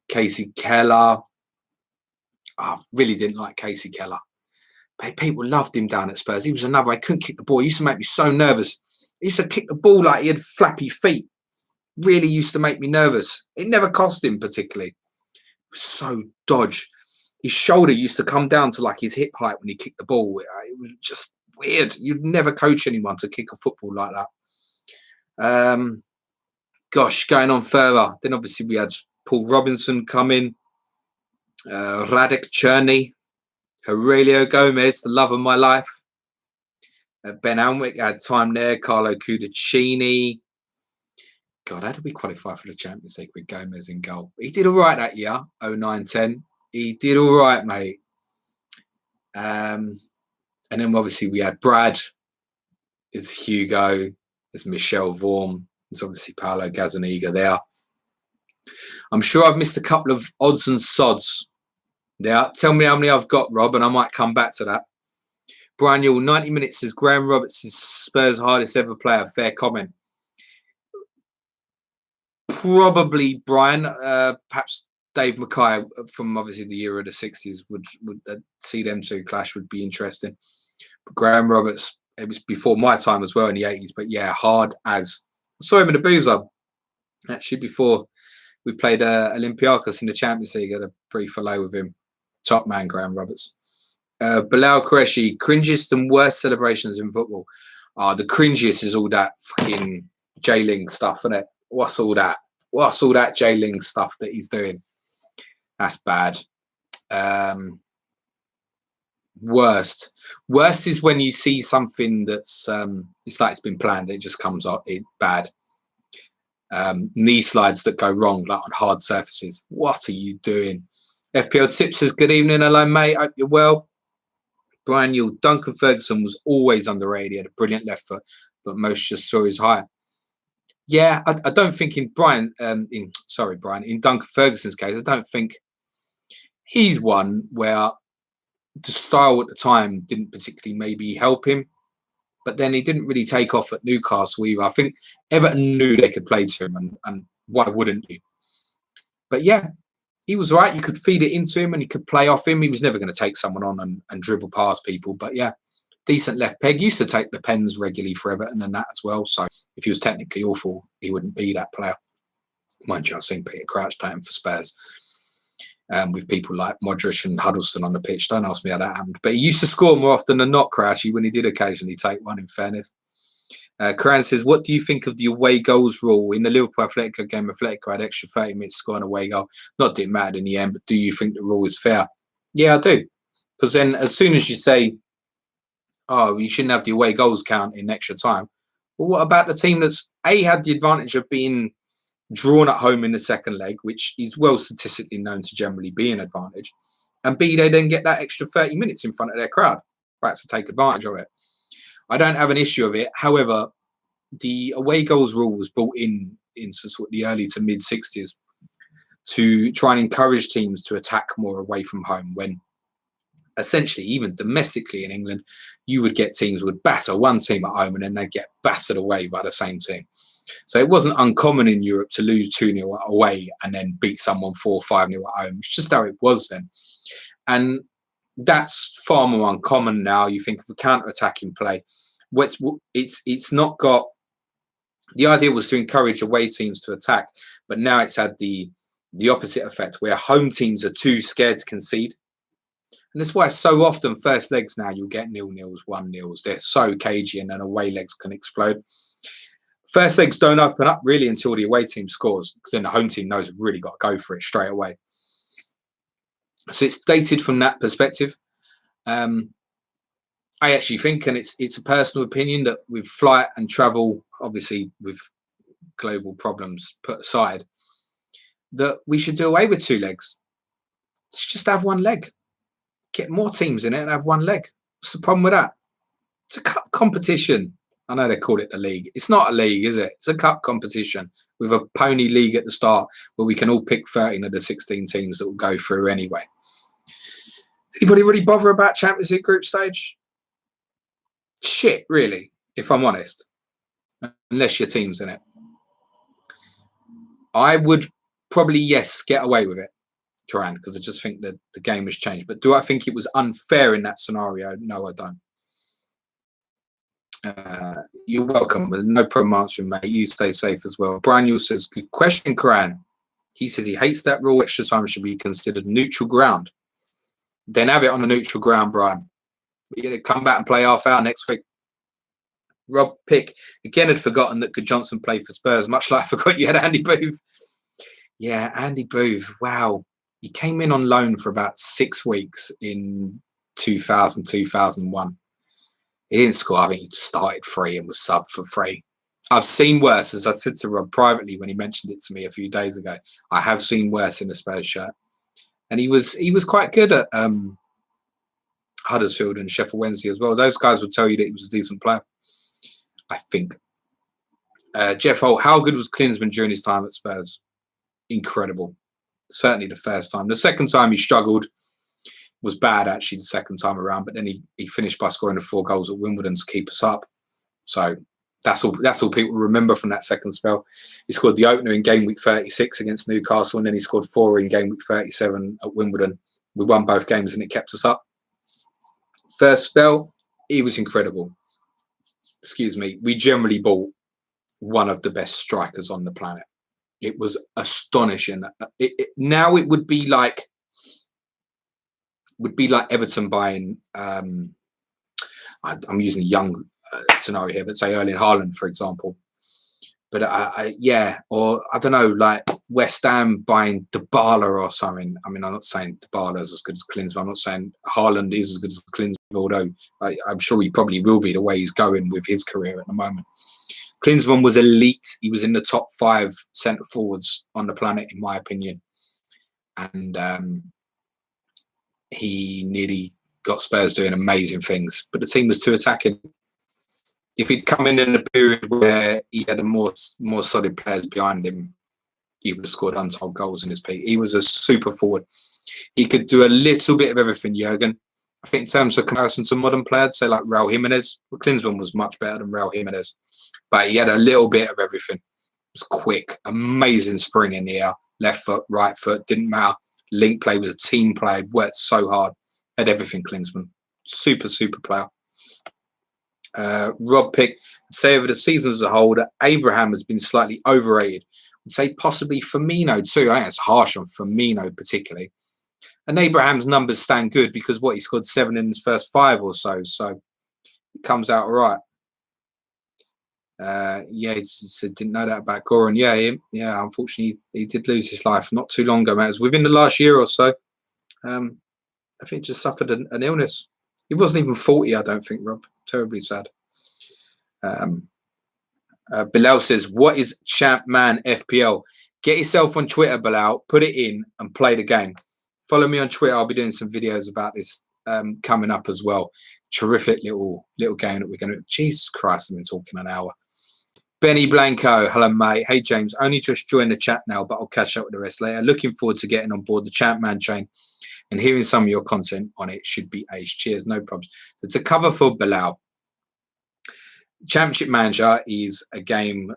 Casey Keller. I really didn't like Casey Keller. People loved him down at Spurs. He was another. I couldn't kick the ball. He used to make me so nervous. He used to kick the ball like he had flappy feet. Really used to make me nervous. It never cost him particularly. It was so dodge. His shoulder used to come down to like his hip height when he kicked the ball. It was just weird. You'd never coach anyone to kick a football like that. Gosh, going on further. Then obviously we had Paul Robinson come in. Radek Cherny. Aurelio Gomez, the love of my life. Ben Alnwick had time there. Carlo Cudicini. God, how did we qualify for the Champions League with Gomez in goal? He did all right that year, 09-10. He did all right, mate. And then obviously we had Brad. There's Hugo. There's Michel Vorm. There's obviously Paolo Gazzaniga there. I'm sure I've missed a couple of odds and sods. Now, tell me how many I've got, Rob, and I might come back to that. Brian Yule, 90 minutes says Graham Roberts is Spurs' hardest ever player. Fair comment. Probably Brian. Perhaps Dave Mackay from obviously the era of the 60s would see them two clash would be interesting. But Graham Roberts, it was before my time as well in the 80s. But yeah, hard as. I saw him in the Boozer actually before we played Olympiacos in the Champions League. I had a brief hello with him. Top man, Graham Roberts. Bilal Qureshi, cringiest and worst celebrations in football. The cringiest is all that fucking jailing stuff, isn't it? What's all that? What's all that Jay Ling stuff that he's doing? That's bad. Worst is when you see something that's it's like it's been planned. It just comes out bad. Knee slides that go wrong, like on hard surfaces. What are you doing? FPL Tips says, good evening. Hello, mate. Hope you're well. Brian Yule, Duncan Ferguson was always underrated. He had a brilliant left foot, but most just saw his height. Yeah, I don't think in in Duncan Ferguson's case, I don't think he's one where the style at the time didn't particularly maybe help him, but then he didn't really take off at Newcastle either. I think Everton knew they could play to him, and why wouldn't you? But yeah, he was right. You could feed it into him and you could play off him. He was never going to take someone on and dribble past people. But yeah, decent left peg. Used to take the pens regularly for Everton and that as well. So if he was technically awful, he wouldn't be that player. Mind you, I've seen Peter Crouch take him for Spurs. With people like Modric and Huddleston on the pitch. Don't ask me how that happened. But he used to score more often than not, Crouchy, when he did occasionally take one, in fairness. Karan says, what do you think of the away goals rule? In the Liverpool Atletico game, Atletico had extra 30 minutes to score an away goal. Not didn't matter in the end, but do you think the rule is fair? Yeah, I do. Because then as soon as you say, oh, you shouldn't have the away goals count in extra time, well, what about the team that's A, had the advantage of being drawn at home in the second leg, which is well statistically known to generally be an advantage, and B, they then get that extra 30 minutes in front of their crowd, right, to take advantage of it. I don't have an issue of it. However, the away goals rule was brought in sort of the early to mid 60s to try and encourage teams to attack more away from home, when essentially, even domestically in England, you would get teams would batter one team at home and then they'd get battered away by the same team. So it wasn't uncommon in Europe to lose 2-0 away and then beat someone 4-5-0 at home. It's just how it was then. And that's far more uncommon now. You think of a counter-attacking play. It's not got... The idea was to encourage away teams to attack, but now it's had the opposite effect, where home teams are too scared to concede. And that's why so often first legs now you'll get 0-0s, 1-0s. They're so cagey and then away legs can explode. First legs don't open up really until the away team scores, because then the home team knows we've really got to go for it straight away. So it's dated from that perspective. I actually think, and it's a personal opinion, that with flight and travel, obviously with global problems put aside, that we should do away with 2 legs. Let's just have 1 leg. Get more teams in it and have 1 leg. What's the problem with that? It's a cup competition. I know they call it the league. It's not a league, is it? It's a cup competition with a pony league at the start where we can all pick 13 of the 16 teams that will go through anyway. Anybody really bother about Champions League group stage? Shit, really, if I'm honest. Unless your team's in it. I would probably, yes, get away with it, Turan, because I just think that the game has changed. But do I think it was unfair in that scenario? No, I don't. You're welcome, but no problem answering, mate. You stay safe as well. Brian Yule says, good question, Karan. He says he hates that rule. Extra time should be considered neutral ground. Then have it on a neutral ground, Brian. We're going to come back and play half hour next week. Rob Pick, again, had forgotten that Good Johnson played for Spurs, much like I forgot you had Andy Booth. Yeah, Andy Booth. Wow. He came in on loan for about 6 weeks in 2000, 2001. He didn't score. I think he started free and was subbed for free. I've seen worse, as I said to Rob privately when he mentioned it to me a few days ago. I have seen worse in the Spurs shirt. And he was quite good at Huddersfield and Sheffield Wednesday as well. Those guys would tell you that he was a decent player, I think. Jeff Holt, how good was Klinsmann during his time at Spurs? Incredible. Certainly the first time. The second time he struggled. Was bad actually the second time around, but then he finished by scoring the 4 goals at Wimbledon to keep us up. So that's all people remember from that second spell. He scored the opener in game week 36 against Newcastle, and then he scored 4 in game week 37 at Wimbledon. We won both games and it kept us up. First spell, he was incredible. Excuse me. We generally bought one of the best strikers on the planet. It was astonishing. Now it would be like Everton buying, I'm using a young scenario here, but say Erling Haaland, for example. But or I don't know, like West Ham buying Dybala or something. I mean, I'm not saying Dybala is as good as Klinsmann. I'm not saying Haaland is as good as Klinsmann, although I'm sure he probably will be the way he's going with his career at the moment. Klinsmann was elite. He was in the top 5 centre forwards on the planet, in my opinion. And he nearly got Spurs doing amazing things, but the team was too attacking. If he'd come in a period where he had a more solid players behind him, he would have scored untold goals in his peak. He was a super forward. He could do a little bit of everything, Jurgen. I think in terms of comparison to modern players, say like Raul Jimenez, Klinsmann was much better than Raul Jimenez, but he had a little bit of everything. It was quick, amazing spring in the air, left foot, right foot, didn't matter. Link play, was a team play, worked so hard, had everything, Klinsmann. Super, super player. Rob Pick, say over the season as a whole that Abraham has been slightly overrated. I'd say possibly Firmino too. I think it's harsh on Firmino particularly. And Abraham's numbers stand good because he scored 7 in his first 5 or so. So it comes out all right. Didn't know that about Goran. Yeah. Unfortunately, he did lose his life not too long ago, man. It was within the last year or so. I think he just suffered an illness. He wasn't even 40, I don't think, Rob. Terribly sad. Bilal says, what is Champ Man FPL? Get yourself on Twitter, Bilal. Put it in and play the game. Follow me on Twitter. I'll be doing some videos about this coming up as well. Terrific little game that we're going to... Jesus Christ, I've been talking an hour. Benny Blanco. Hello, mate. Hey, James. Only just joined the chat now, but I'll catch up with the rest later. Looking forward to getting on board the Champ Man train and hearing some of your content on it. Should be ace. Cheers. No problems. So to cover for Bilal, Championship Manager is a game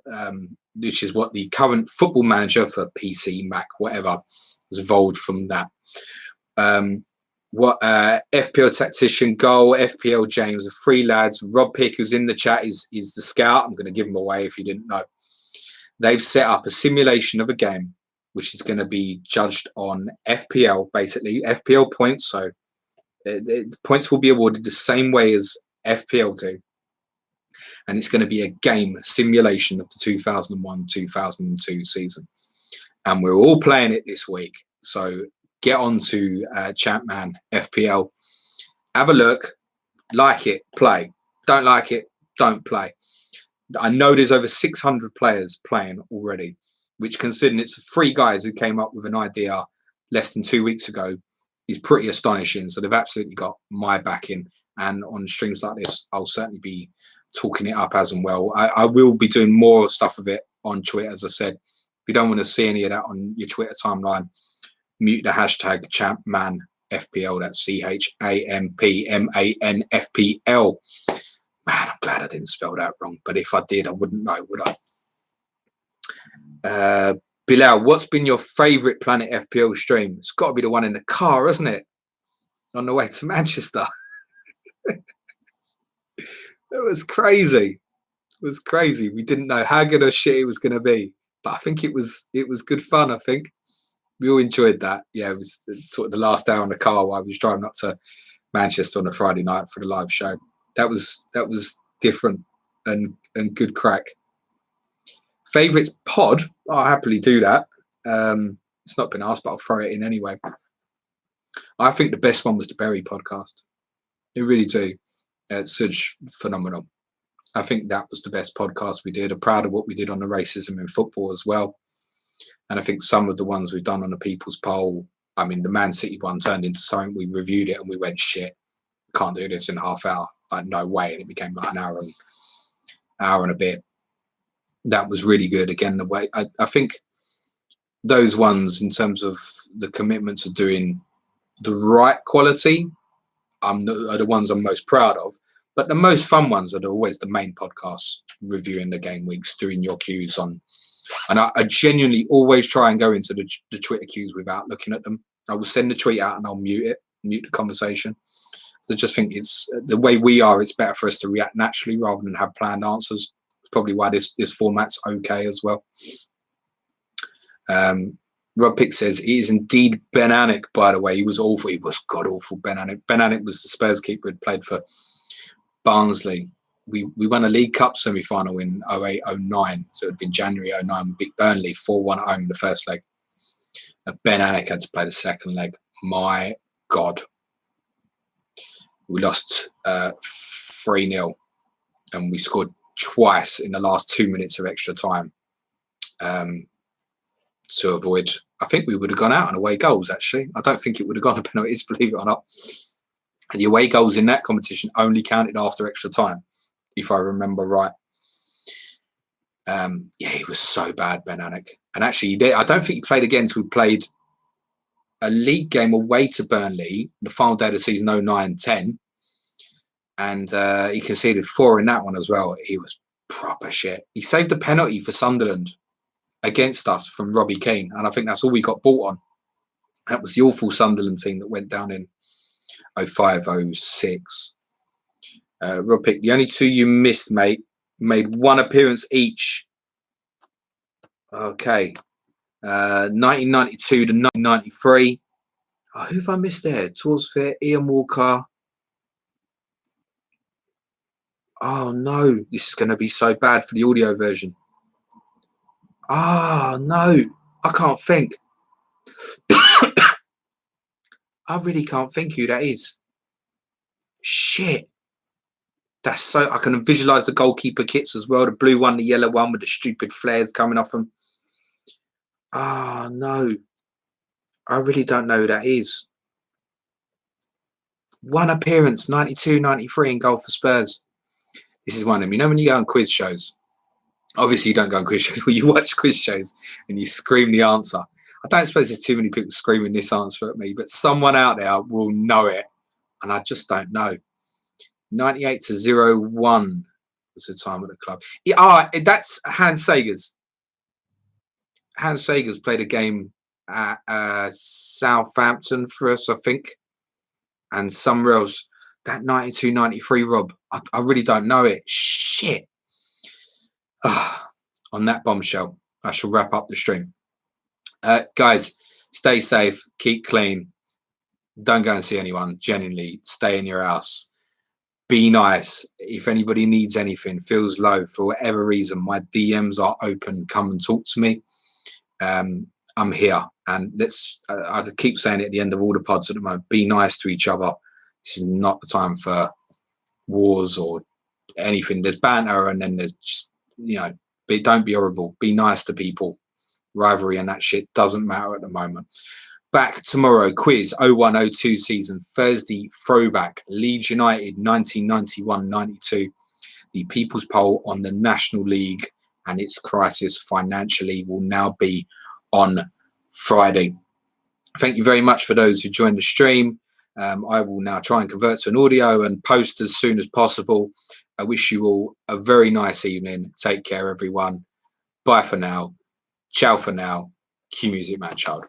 which is what the current Football Manager for PC, Mac, whatever, has evolved from that. FPL Tactician, Goal, FPL James, the 3 lads. Rob Pick, who's in the chat, is the scout. I'm going to give him away if you didn't know. They've set up a simulation of a game which is going to be judged on FPL, basically FPL points. So the points will be awarded the same way as FPL do. And it's going to be a game simulation of the 2001-2002 season. And we're all playing it this week. So get on to Champman FPL. Have a look. Like it, play. Don't like it, don't play. I know there's over 600 players playing already, which, considering it's 3 guys who came up with an idea less than 2 weeks ago, is pretty astonishing. So they've absolutely got my backing. And on streams like this, I'll certainly be talking it up as and well. I will be doing more stuff of it on Twitter, as I said. If you don't want to see any of that on your Twitter timeline, mute the hashtag ChampmanFPL. That's ChampManFPL. Man, I'm glad I didn't spell that wrong. But if I did, I wouldn't know, would I? Bilal, what's been your favourite Planet FPL stream? It's got to be the one in the car, hasn't it? On the way to Manchester. It was crazy. It was crazy. We didn't know how good or shit it was going to be, but I think it was good fun. I think we all enjoyed that. Yeah, it was sort of the last hour in the car while I was driving up to Manchester on a Friday night for the live show. That was different and good crack. Favourites pod? I'll happily do that. It's not been asked, but I'll throw it in anyway. I think the best one was the Berry podcast. I really do. It's such phenomenal. I think that was the best podcast we did. I'm proud of what we did on the racism in football as well. And I think some of the ones we've done on the People's Poll, I mean, the Man City one turned into something. We reviewed it and we went, shit, can't do this in a half hour. Like, no way. And it became like an hour and a bit. That was really good. Again, the way I think those ones, in terms of the commitment to doing the right quality, are the ones I'm most proud of. But the most fun ones are always the main podcasts, reviewing the game weeks, doing your cues on. And I genuinely always try and go into the Twitter cues without looking at them. I will send the tweet out and I'll mute the conversation. So I just think it's the way we are, it's better for us to react naturally rather than have planned answers. It's probably why this format's okay as well. Rob Pick says, he is indeed Ben Anik, by the way. He was awful. He was god-awful, Ben Anik. Ben Anik was the Spurs keeper who played for Barnsley. we won a League Cup semi-final in 08-09, so it had been January 09. We beat Burnley 4-1 at home in the first leg. Ben Anik had to play the second leg. My God. We lost 3-0, and we scored twice in the last 2 minutes of extra time to avoid. I think we would have gone out on away goals, actually. I don't think it would have gone to penalties, believe it or not. And the away goals in that competition only counted after extra time, if I remember right. Yeah, he was so bad, Ben Anik. And actually, I don't think he played again until we played a league game away to Burnley, the final day of the season, 09-10. And he conceded 4 in that one as well. He was proper shit. He saved a penalty for Sunderland against us from Robbie Keane. And I think that's all we got bought on. That was the awful Sunderland team that went down in 05-06. Rob Pick, the only 2 you missed, mate, made 1 appearance each. Okay. 1992 to 1993. Oh, who have I missed there? Tours Fair, Ian Walker. Oh, no. This is going to be so bad for the audio version. Oh, no. I can't think. I really can't think who that is. Shit. That's so... I can visualise the goalkeeper kits as well. The blue one, the yellow one with the stupid flares coming off them. Oh, no. I really don't know who that is. 1 appearance, 92, 93 in goal for Spurs. This is one of them. You know when you go on quiz shows? Obviously, you don't go on quiz shows, but you watch quiz shows and you scream the answer. I don't suppose there's too many people screaming this answer at me, but someone out there will know it. And I just don't know. 98 to 0-1 was the time of the club. Yeah, that's Hans Sagers. Hans Sagers played a game at Southampton for us, I think. And somewhere else. That 92, 93, Rob. I really don't know it. Shit. On that bombshell, I shall wrap up the stream. Guys, stay safe. Keep clean. Don't go and see anyone. Genuinely, stay in your house. Be nice. If anybody needs anything, feels low for whatever reason, my DMs are open. Come and talk to me. I'm here. And I could keep saying it at the end of all the pods at the moment. Be nice to each other. This is not the time for wars or anything. There's banter, and then there's just, don't be horrible. Be nice to people. Rivalry and that shit doesn't matter at the moment. Back tomorrow, quiz 01-02 season, Thursday throwback, Leeds United 1991-92. The People's Poll on the National League and its crisis financially will now be on Friday. Thank you very much for those who joined the stream. I will now try and convert to an audio and post as soon as possible. I wish you all a very nice evening. Take care, everyone. Bye for now. Ciao for now. Cue music, man, child.